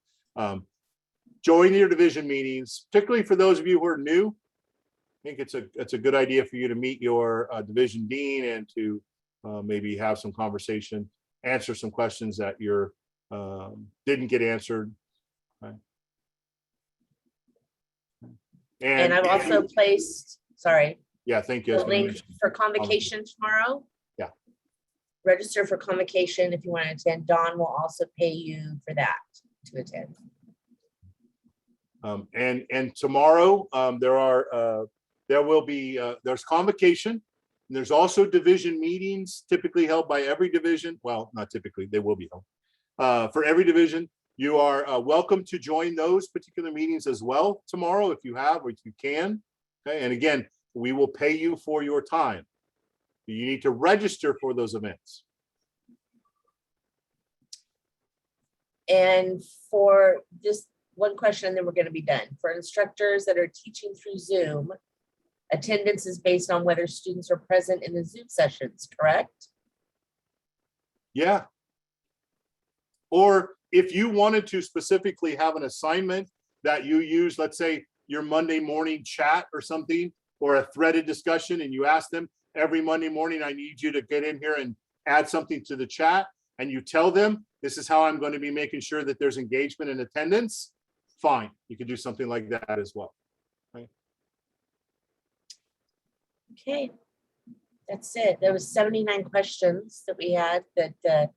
join your division meetings, particularly for those of you who are new. I think it's a good idea for you to meet your division dean and to maybe have some conversation, answer some questions that you didn't get answered. Right? And I've also placed, sorry, yeah, thank you. the link for convocation tomorrow. Yeah. Register for convocation if you want to attend. Dawn will also pay you for that to attend. And tomorrow there will be there's convocation, and there's also division meetings typically held by every division. Well, not typically, they will be held for every division. You are welcome to join those particular meetings as well tomorrow if you have or if you can. Okay, and again, we will pay you for your time. You need to register for those events. And for just one question, and then we're going to be done. For instructors that are teaching through Zoom, attendance is based on whether students are present in the Zoom sessions, correct? Yeah. Or if you wanted to specifically have an assignment that you use, let's say your Monday morning chat or something, or a threaded discussion, and you ask them every Monday morning, I need you to get in here and add something to the chat, and you tell them, this is how I'm going to be making sure that there's engagement and attendance, fine. You can do something like that as well. Right? Okay, that's it. There was 79 questions that we had that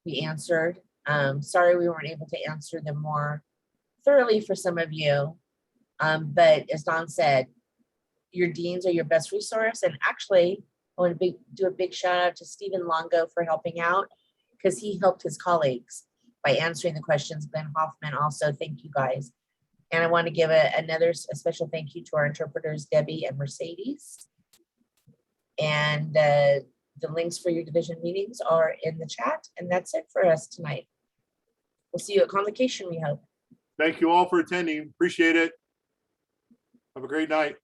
we answered. Sorry we weren't able to answer them more thoroughly for some of you. But as Don said, your deans are your best resource. And actually, I want to do a big shout out to Stephen Longo for helping out, because he helped his colleagues by answering the questions. Glenn Hoffman also, thank you guys. And I want to give a special thank you to our interpreters, Debbie and Mercedes. And the links for your division meetings are in the chat. And that's it for us tonight. We'll see you at convocation, we hope. Thank you all for attending. Appreciate it. Have a great night.